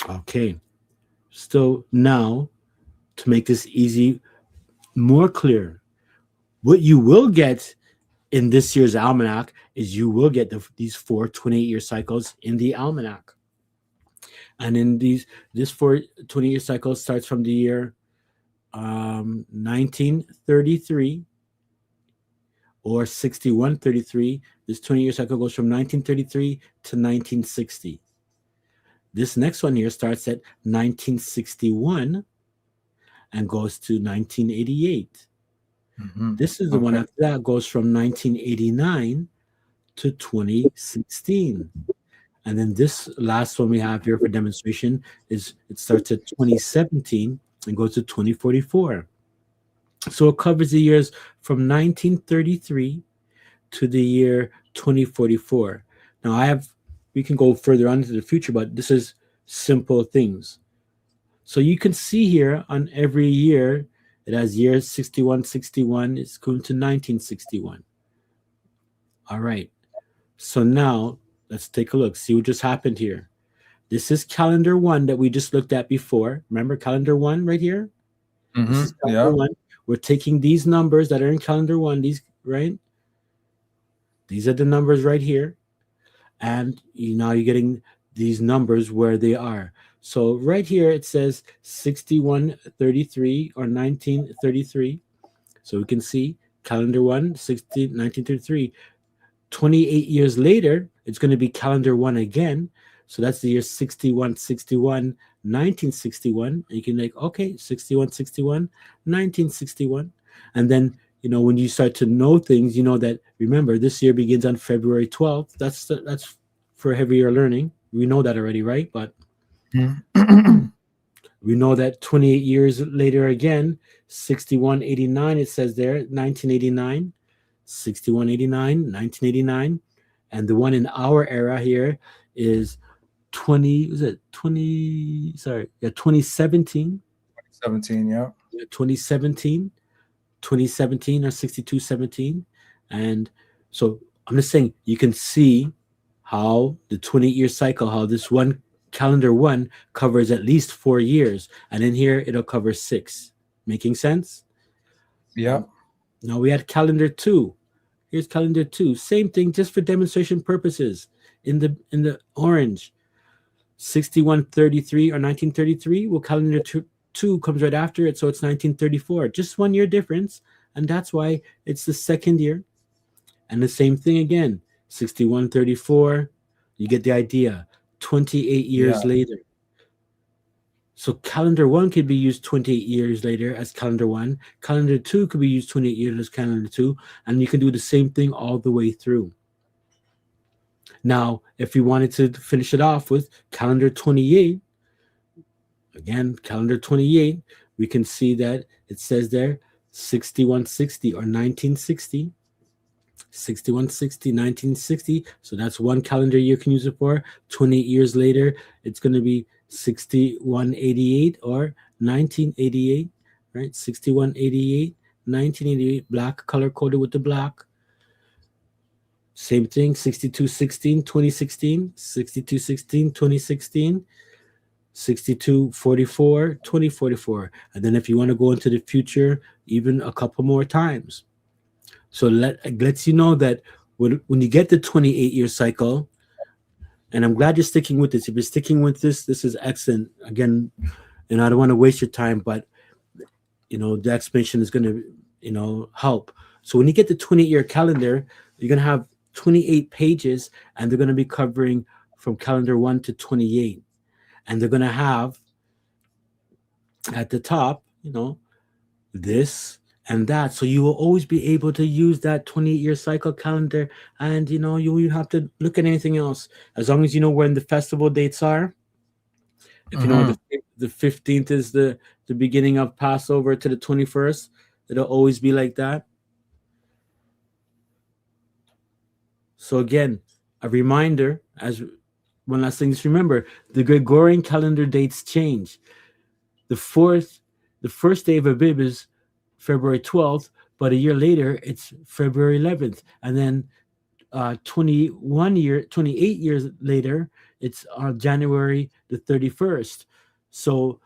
Okay. So now, to make this easy, more clear, what you will get in this year's almanac is you will get these 4 28-year cycles in the almanac. And in this 4 28-year cycle starts from the year 1933 or 6133. This 20-year cycle goes from 1933 to 1960. This next one here starts at 1961 and goes to 1988. Mm-hmm. This is the one after that, goes from 1989 to 2016. And then this last one we have here for demonstration is it starts at 2017 and goes to 2044. So it covers the years from 1933 to the year 2044. Now we can go further on into the future, but this is simple things. So you can see here on every year, it has year 6161 is going to 1961. All right. So now let's take a look, see what just happened here. This is calendar 1 that we just looked at before. Remember calendar 1 right here? Mm-hmm. This is calendar 1. We're taking these numbers that are in calendar 1, these, right? These are the numbers right here. And now you're getting these numbers where they are. So right here it says 6133 or 1933. So we can see calendar 1, 1933. 28 years later, it's going to be calendar 1 again. So that's the year 6161, 1961. And you can like, okay, 6161, 1961. And then, when you start to know things, you know that, remember, this year begins on February 12th. That's for heavier learning. We know that already, right? But we know that 28 years later again, 6189, it says there, 1989, 6189, 1989. And the one in our era here is 2017. 2017, yeah. 2017 or 6217. And so I'm just saying, you can see how the 28-year cycle, how this one calendar 1 covers at least 4 years, and in here it'll cover 6. Making sense? Yeah. Now we had calendar 2. Here's calendar 2. Same thing, just for demonstration purposes. In the orange, 6133 or 1933. Well, calendar 2 comes right after it, so it's 1934. Just 1 year difference, and that's why it's the second year. And the same thing again, 6134. You get the idea. 28 years later. So calendar 1 could be used 28 years later as calendar 1. Calendar 2 could be used 28 years as calendar 2. And you can do the same thing all the way through. Now, if we wanted to finish it off with calendar 28, again, calendar 28, we can see that it says there 6160 or 1960. 6160, 1960. So that's one calendar year you can use it for. 28 years later, it's going to be 6188 or 1988. right? 6188, 1988, black, color coded with the black. Same thing, 6216, 2016, 6216, 2016, 6244, 2044. And then if you want to go into the future, even a couple more times. So lets you know that when you get the 28-year cycle, and I'm glad you're sticking with this. If you're sticking with this is excellent. Again, I don't want to waste your time, but the explanation is going to help. So when you get the 28-year calendar, you're going to have 28 pages, and they're going to be covering from calendar 1 to 28, and they're going to have at the top this and that, so you will always be able to use that 28-year cycle calendar, and you won't have to look at anything else, as long as you know when the festival dates are. If you know the 15th is the beginning of Passover to the 21st, it'll always be like that. So again, a reminder, as one last thing, just remember the Gregorian calendar dates change. The first day of Abib is February 12th, but a year later it's February 11th, and then 28 years later it's January the 31st. So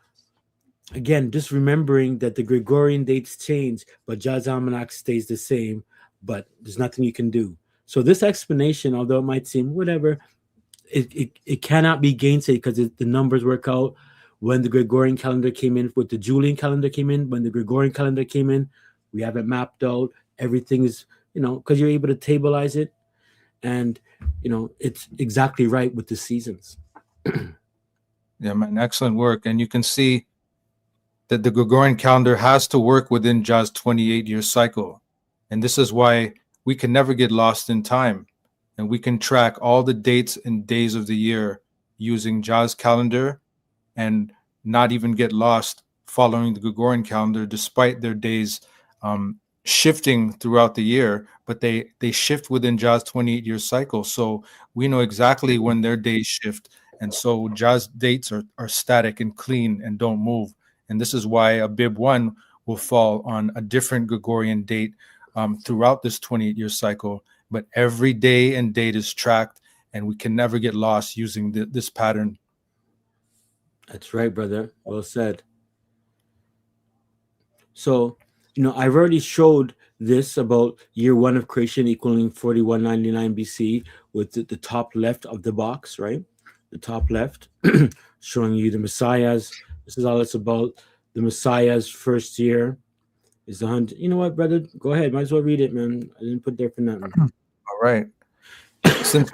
again, just remembering that the Gregorian dates change, but Jazz Almanac stays the same, but there's nothing you can do. So this explanation, although it might seem whatever, it cannot be gainsaid, because the numbers work out. When the Gregorian calendar came in, with the Julian calendar came in, when the Gregorian calendar came in, we have it mapped out. Everything is, because you're able to tableize it, and it's exactly right with the seasons. Yeah, man, excellent work. And you can see that the Gregorian calendar has to work within Jah's 28-year cycle. And this is why we can never get lost in time. And we can track all the dates and days of the year using Jah's calendar, and not even get lost following the Gregorian calendar, despite their days shifting throughout the year. But they shift within Jah's 28-year cycle. So we know exactly when their days shift. And so Jah's dates are static and clean and don't move. And this is why Abib 1 will fall on a different Gregorian date throughout this 28-year cycle. But every day and date is tracked, and we can never get lost using this pattern. That's right, brother. Well said. So, I've already showed this about year 1 of creation equaling 4199 BC with the top left of the box, right? The top left, showing you the Messiah's. This is all it's about. The Messiah's first year is 100. You know what, brother? Go ahead. Might as well read it, man. I didn't put there for nothing. All right. Since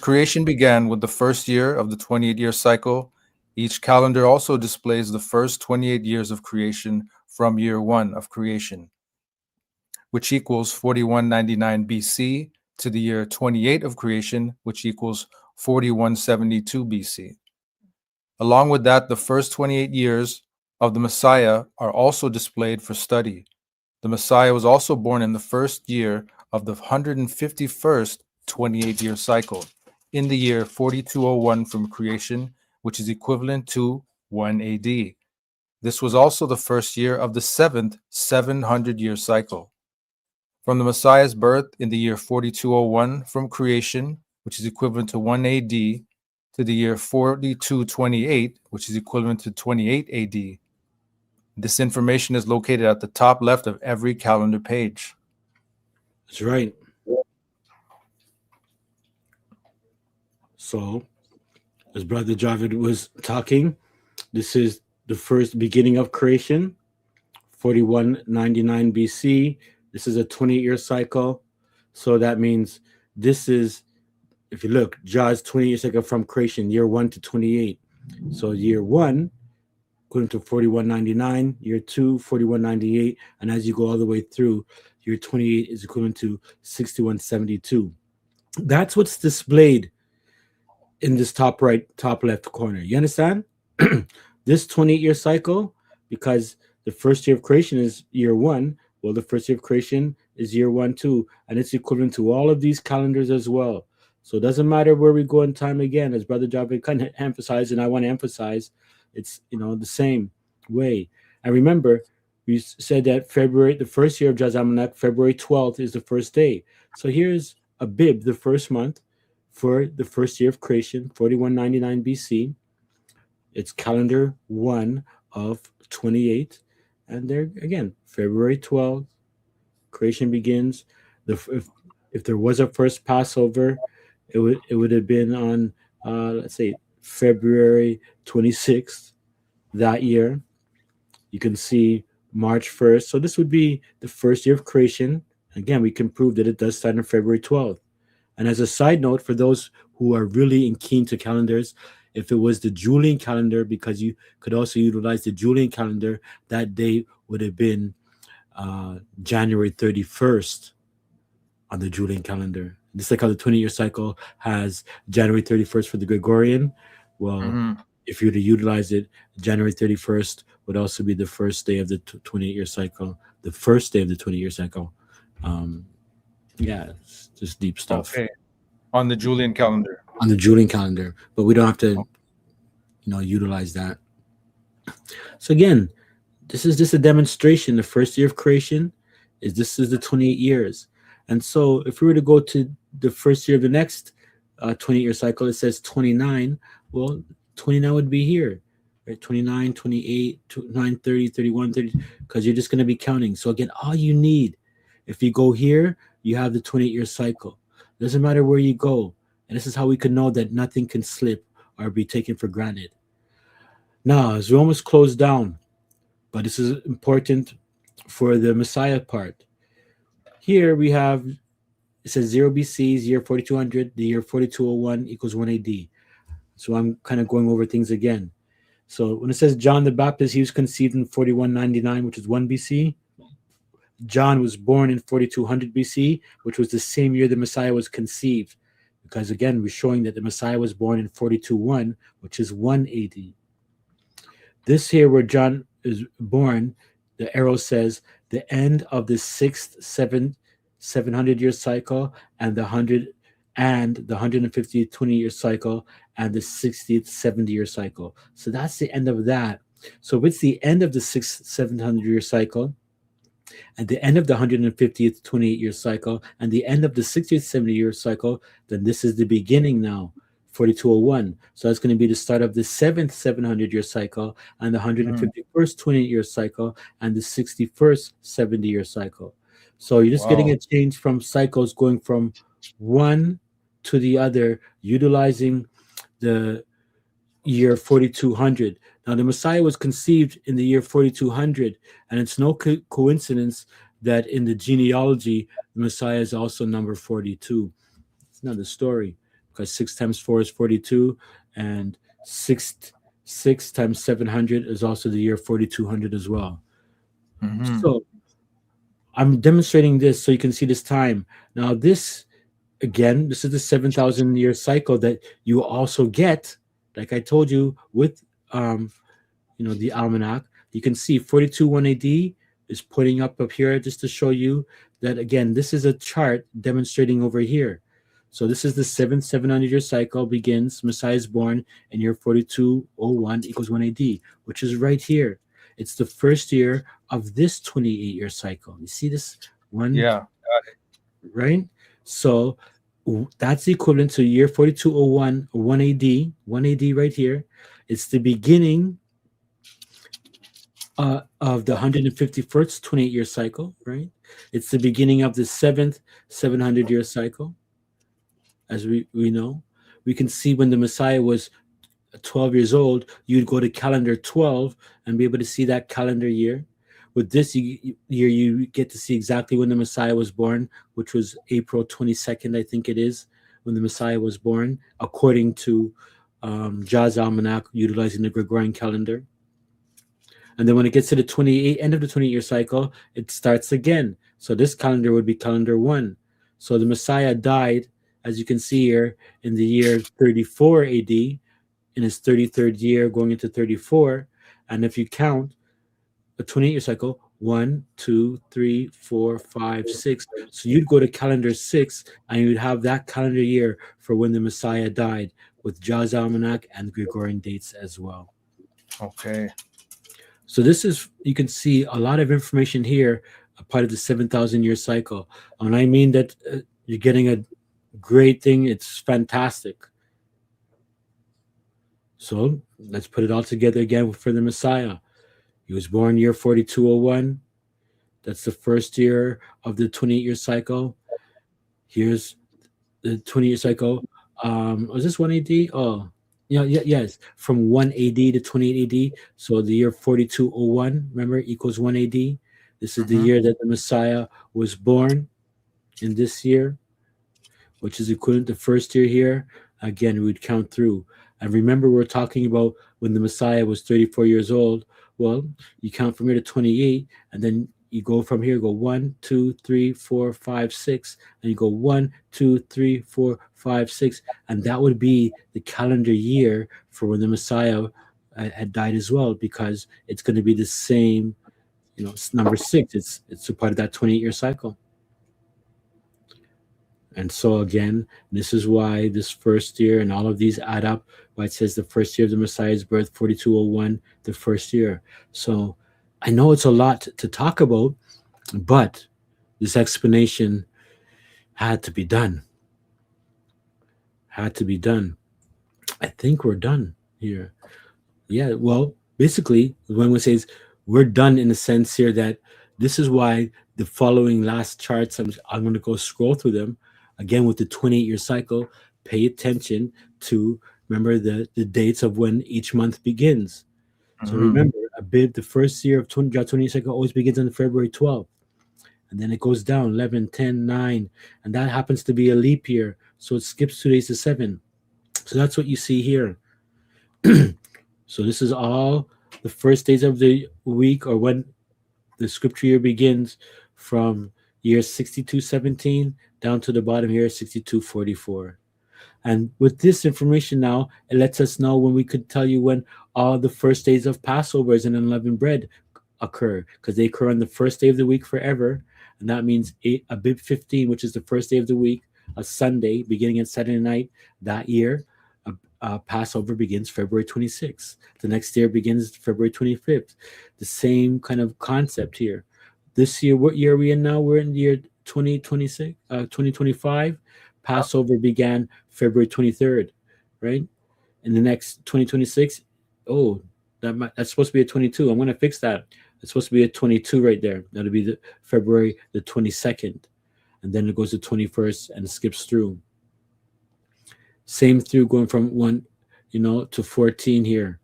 creation began with the first year of the 28-year cycle, each calendar also displays the first 28 years of creation from year 1 of creation, which equals 4199 BC, to the year 28 of creation, which equals 4172 BC. Along with that, the first 28 years of the Messiah are also displayed for study. The Messiah was also born in the first year of the 151st 28-year cycle, in the year 4201 from creation, which is equivalent to 1 AD. This was also the first year of the 7th 700-year cycle. From the Messiah's birth in the year 4201 from creation, which is equivalent to 1 AD, to the year 4228, which is equivalent to 28 AD. This information is located at the top left of every calendar page. That's right. So, as Brother Javid was talking, this is the first beginning of creation, 4199 BC. This is a 28-year cycle. So that means this is, if you look, Jah's 28-year cycle from creation, year 1 to 28. So year 1, according to 4199, year 2, 4198, and as you go all the way through, year 28 is equivalent to 6172. That's what's displayed in this top right, top left corner. You understand? This 28-year cycle, because the first year of creation is year 1, well, the first year of creation is year 1 too, and it's equivalent to all of these calendars as well. So it doesn't matter where we go in time, again, as Brother Javed kind of emphasized, and I want to emphasize, it's the same way. And remember, we said that February, the first year of Jazz Almanac, February 12th is the first day. So here's Abib, the first month for the first year of creation, 4199 BC. It's calendar 1 of 28. And there again, February 12th, creation begins. If there was a first Passover, it would have been on let's say February 26th that year. You can see March 1st. So this would be the first year of creation. Again, we can prove that it does start on February 12th. And as a side note, for those who are really keen to calendars, if it was the Julian calendar, because you could also utilize the Julian calendar, that date would have been January 31st on the Julian calendar. Just like how the 20-year cycle has January 31st for the Gregorian. Well, if you were to utilize it, January 31st would also be the first day of the 28-year cycle, the first day of the 20-year cycle. Yeah, it's just deep stuff. Okay. On the Julian calendar. On the Julian calendar, but we don't have to, utilize that. So again, this is just a demonstration. The first year of creation is the 28 years. And so if we were to go to the first year of the next 28-year cycle, it says 29. Well, 29 would be here, right? 29, 28, 29, 30, 31, 30, because you're just going to be counting. So again, all you need, if you go here, you have the 28-year cycle. It doesn't matter where you go. And this is how we can know that nothing can slip or be taken for granted. Now, as we almost close down, but this is important for the Messiah part. Here we have, it says 0 BC is year 4200, the year 4201 equals 1 AD. So I'm kind of going over things again. So when it says John the Baptist, he was conceived in 4199, which is 1 BC. John was born in 4200 BC, which was the same year the Messiah was conceived. Because again, we're showing that the Messiah was born in 42:1, which is 1 AD. This here where John is born, the arrow says the end of the 700-year cycle and the 150th 20-year cycle and the 60th 70-year cycle. So that's the end of that. So it's the end of the 700-year cycle, at the end of the 150th 28-year cycle, and the end of the 60th 70-year cycle, then this is the beginning now, 4201. So that's going to be the start of the 7th 700-year cycle, and the 151st 28-year cycle, and the 61st 70-year cycle. So you're just getting a change from cycles going from one to the other, utilizing the year 4200. Now, the Messiah was conceived in the year 4200, and it's no coincidence that in the genealogy, the Messiah is also number 42. It's another story, because 6 times 4 is 42, and 6 times 700 is also the year 4200 as well. So I'm demonstrating this so you can see this time. Now, this, again, this is the 7,000-year cycle that you also get, like I told you, with the almanac. You can see 42:1 AD is putting up here just to show you that, again, this is a chart demonstrating over here. So this is the 7th 700-year cycle begins. Messiah is born in year 4201 equals 1 AD, which is right here. It's the first year of this 28-year cycle. You see this one? Yeah. Right? So that's equivalent to year 4201, 1 AD, 1 AD right here. It's the beginning of the 151st 28-year cycle, right? It's the beginning of the 7th 700-year cycle. As we know, we can see when the Messiah was 12 years old, you'd go to calendar 12 and be able to see that calendar year. With this year, you get to see exactly when the Messiah was born, which was April 22nd, I think it is, when the Messiah was born, according to Jazz Almanac, utilizing the Gregorian calendar. And then when it gets to the end of the 28-year cycle, it starts again. So this calendar would be calendar 1. So the Messiah died, as you can see here, in the year 34 AD, in his 33rd year, going into 34. And if you count a 28-year cycle, 1, 2, 3, 4, 5, 6. So you'd go to calendar 6, and you'd have that calendar year for when the Messiah died, with Jazz Almanac and the Gregorian dates as well. Okay. So this is, you can see a lot of information here, a part of the 7,000 year cycle. And I mean that you're getting a great thing. It's fantastic. So let's put it all together again for the Messiah. He was born year 4201. That's the first year of the 28-year cycle. Here's the 20-year cycle. Was this 1 AD? Oh, yes. From 1 AD to 28 AD. So the year 4201, remember, equals 1 AD. This is the Mm-hmm. year that the Messiah was born in this year, which is equivalent to first year here. Again, we would count through. And remember, we're talking about when the Messiah was 34 years old. Well, you count from here to 28, and then you go from here, go 1, 2, 3, 4, 5, 6, and you go 1, 2, 3, 4, 5, 6, and that would be the calendar year for when the Messiah had died as well, because it's going to be the same, it's number 6. It's a part of that 28-year cycle. And so again, this is why this first year and all of these add up. Why it says the first year of the Messiah's birth, 4201, the first year. So I know it's a lot to talk about, but this explanation had to be done. Had to be done. I think we're done here. Yeah, well, basically, when we say we're done in the sense here that this is why the following last charts, I'm going to go scroll through them again with the 28-year cycle. Pay attention to, remember, the dates of when each month begins. So Mm-hmm. remember, Abib, the first year of 28-year cycle always begins on February 12th. And then it goes down 11, 10, 9. And that happens to be a leap year. So it skips 2 days to 7. So that's what you see here. So this is all the first days of the week, or when the scripture year begins, from year 6217 down to the bottom here, 6244. And with this information now, it lets us know when we could tell you when all the first days of Passovers and unleavened bread occur, because they occur on the first day of the week forever. And that means Abib 15, which is the first day of the week, a Sunday, beginning at Saturday night that year. Passover begins February 26th. The next year begins February 25th. The same kind of concept here. This year, what year are we in now? We're in the year 2026, 2025. Passover began February 23rd, right? In the next 2026, oh, that's supposed to be a 22. I'm going to fix that. It's supposed to be a 22 right there. That'll be the February the 22nd. And then it goes to 21st and it skips through. Same through going from 1, to 14 here.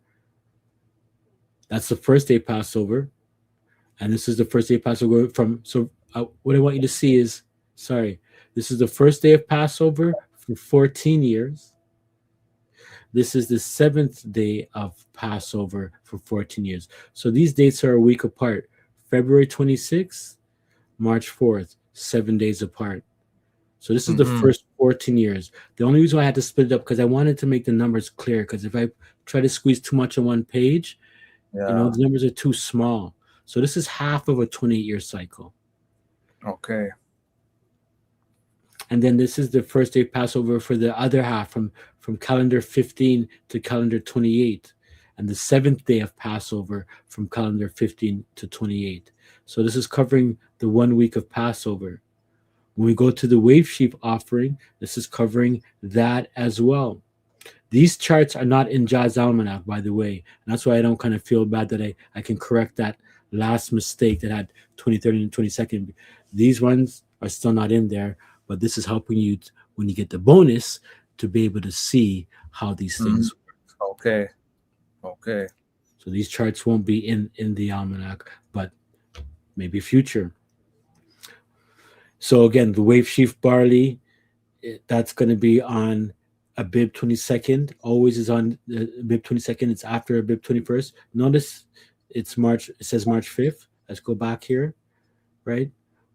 That's the first day Passover. And this is the first day Passover what I want you to see is, this is the first day of Passover for 14 years. This is the 7th day of Passover for 14 years. So these dates are a week apart. February 26th, March 4th, 7 days apart. So this is the first 14 years. The only reason why I had to split it up, because I wanted to make the numbers clear, because if I try to squeeze too much on one page, the numbers are too small. So this is half of a 28-year cycle. Okay. And then this is the first day Passover for the other half, from calendar 15 to calendar 28. And the 7th day of Passover from calendar 15 to 28. So this is covering the 1 week of Passover. When we go to the wave sheaf offering, this is covering that as well. These charts are not in Jah's Almanack, by the way. And that's why I don't kind of feel bad that I can correct that last mistake that had 23rd and 22nd. These ones are still not in there, but this is helping you when you get the bonus to be able to see how these things work. Okay. So these charts won't be in the Almanac, but maybe future. So again, the wave sheaf barley, that's going to be on Abib 22nd. Always is on Abib 22nd. It's after Abib 21st. Notice it's March. It says March 5th. Let's go back here, right?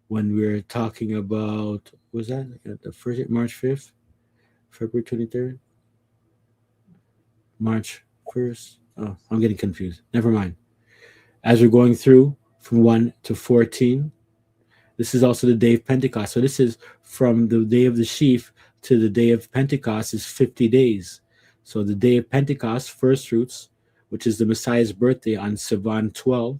When we're talking about, was that the first March 5th, February 23rd, March 1st? Oh, I'm getting confused. Never mind. As we're going through from 1 to 14, this is also the day of Pentecost. So this is from the day of the sheaf to the day of Pentecost is 50 days. So the day of Pentecost, first fruits, which is the Messiah's birthday on Sivan 12,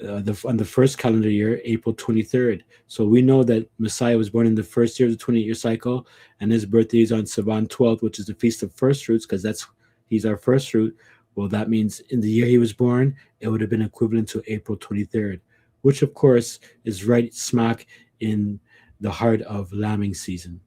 on the first calendar year, April 23rd. So we know that Messiah was born in the first year of the 28-year cycle, and his birthday is on Sivan 12th, which is the Feast of First Fruits, because he's our first fruit. Well, that means in the year he was born, it would have been equivalent to April 23rd, which of course is right smack in the heart of lambing season.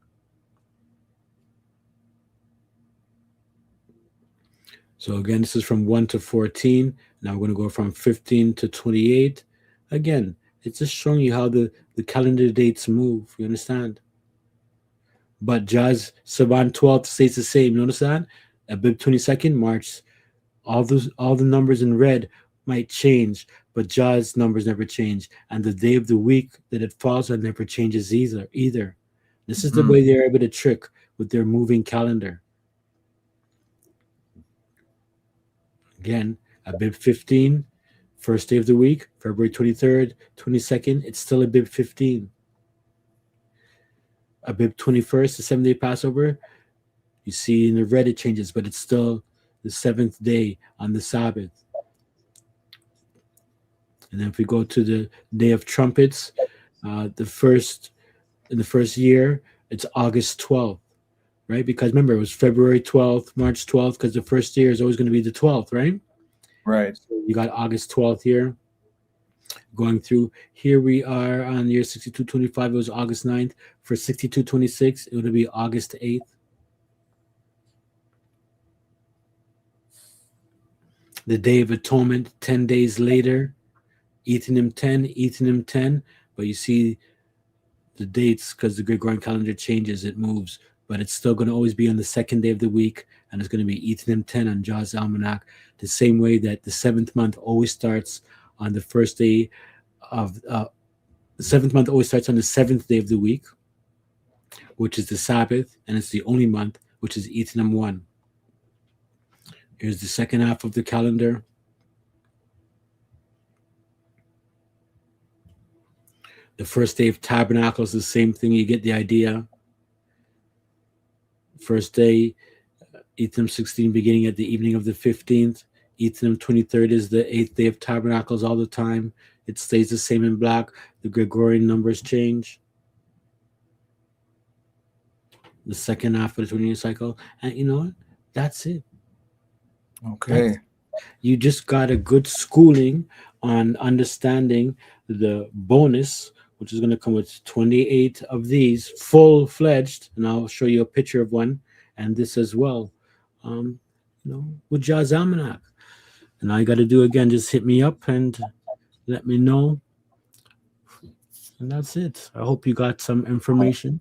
So again, this is from 1 to 14. Now we're going to go from 15 to 28. Again, it's just showing you how the calendar dates move. You understand? But Jazz Saban 12 stays the same. You understand? Abib 22nd, March. All the numbers in red might change, but Jazz numbers never change. And the day of the week that it falls on never changes either. This is the way they're able to trick with their moving calendar. Again, Abib 15, first day of the week, February 23rd, 22nd, it's still Abib 15. Abib 21st, the 7th day Passover, you see in the red it changes, but it's still the 7th day on the Sabbath. And then if we go to the Day of Trumpets, in the first year, it's August 12th, right? Because remember, it was February 12th, March 12th, because the first year is always going to be the 12th, right? Right. So you got August 12th here. Going through, here we are on year 6225, it was August 9th. For 6226, it would be August 8th. The Day of Atonement, 10 days later, Ethanim 10. But you see the dates, because the Gregorian calendar changes, it moves. But it's still going to always be on the second day of the week, and it's going to be Ethanim 10 on Jah's Almanac, the same way that the 7th month always starts on the first day of the 7th month always starts on the 7th day of the week, which is the Sabbath, and it's the only month, which is Ethanim 1. Here's the second half of the calendar. The first day of Tabernacles, the same thing. You get the idea. First day, Ethanim 16, beginning at the evening of the 15th. Ethanim 23rd is the 8th day of Tabernacles all the time. It stays the same in black. The Gregorian numbers change. The second half of the 20-year cycle. And you know what? That's it. Okay. You just got a good schooling on understanding the bonus, which is going to come with 28 of these full-fledged, and I'll show you a picture of one, and this as well, with Jah's Almanac. And all you got to do, again, just hit me up and let me know. And that's it. I hope you got some information.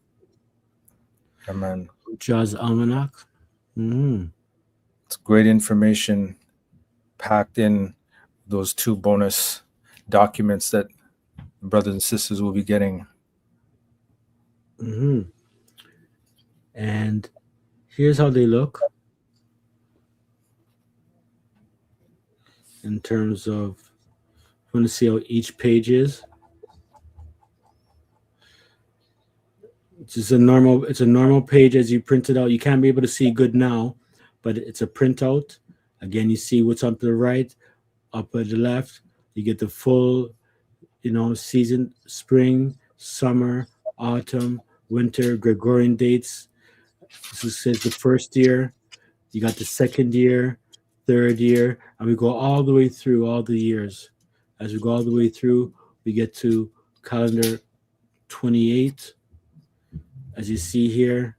Amen. Jah's Almanac. It's great information packed in those two bonus documents that brothers and sisters will be getting. And here's how they look in terms of, I want to see how each page is. It's a normal page as you print it out. You can't be able to see good now, but it's a printout. Again, you see what's up to the right, up at the left. You get the full, season, spring, summer, autumn, winter, Gregorian dates. This says the first year. You got the second year, third year, and we go all the way through all the years. As we go all the way through, we get to calendar 28, as you see here.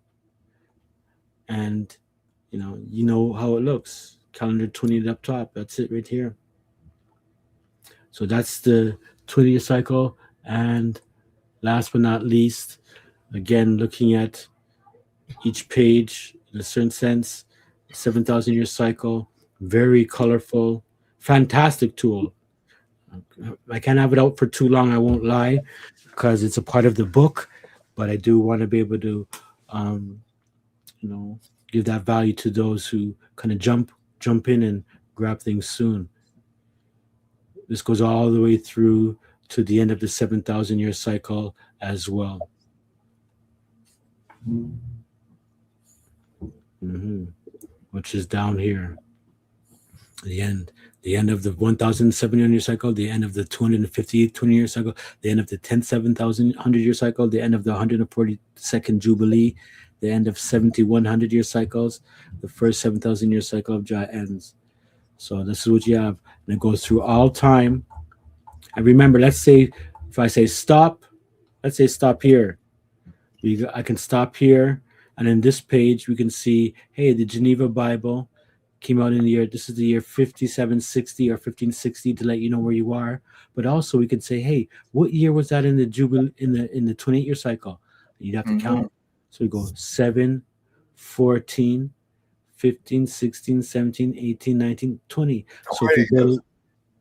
And, you know how it looks. Calendar 28 up top. That's it right here. So that's the 20-year cycle. And last but not least, again, looking at each page in a certain sense, 7,000-year cycle, very colorful, fantastic tool. I can't have it out for too long, I won't lie, because it's a part of the book, but I do want to be able to, give that value to those who kind of jump in and grab things soon. This goes all the way through to the end of the 7,000-year cycle as well. Which is down here. the end of the 1,700 year cycle, the end of the 258 20-year cycle, the end of the 10,700 year cycle, the end of the 142nd Jubilee, the end of 7,100 year cycles, the first 7,000 year cycle of Jah ends. So this is what you have. And it goes through all time. And remember, let's say if I say stop, let's say stop here. I can stop here. And in this page, we can see, hey, the Geneva Bible came out in the year, this is the year 5760 or 1560 to let you know where you are. But also we could say, hey, what year was that in the Jubilee, in the 28-year cycle? You'd have to count. So we go 7, 14, 15, 16, 17, 18, 19, 20. So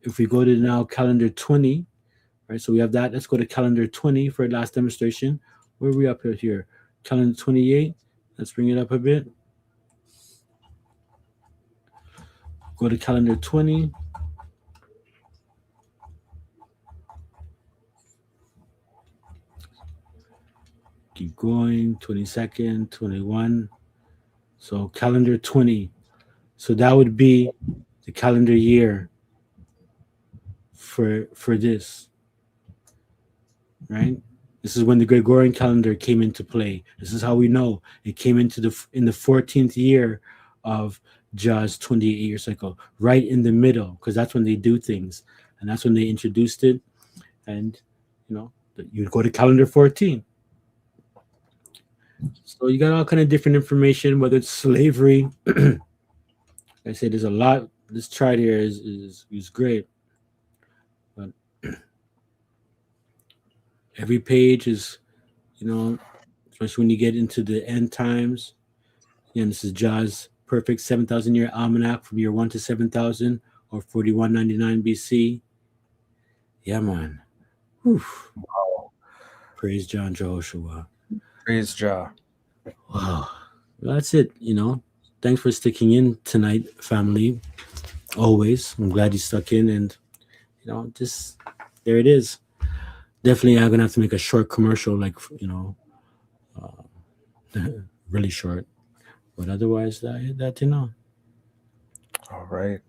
if we go to now calendar 20, right? So we have that. Let's go to calendar 20 for last demonstration. Where are we up here? Calendar 28. Let's bring it up a bit. Go to calendar 20. Keep going. 22nd, 21. So calendar 20. So that would be the calendar year for this, right? This is when the Gregorian calendar came into play. This is how we know it came into in the 14th year of Jah's 28-year cycle, right in the middle, because that's when they do things, and that's when they introduced it. And you go to calendar 14. So you got all kind of different information, whether it's slavery. I say there's a lot. This chart here is great, but every page is, especially when you get into the end times. Again, this is Jah's perfect 7,000-year almanac from year 1 to 7,000 or 4199 BC. Yeah, man. Whew. Wow. Praise John Jehoshua. Praise Jah. Wow. Well, that's it. Thanks for sticking in tonight, family. Always. I'm glad you stuck in, and just there it is. Definitely, I'm gonna have to make a short commercial, like really short. But otherwise, that. All right.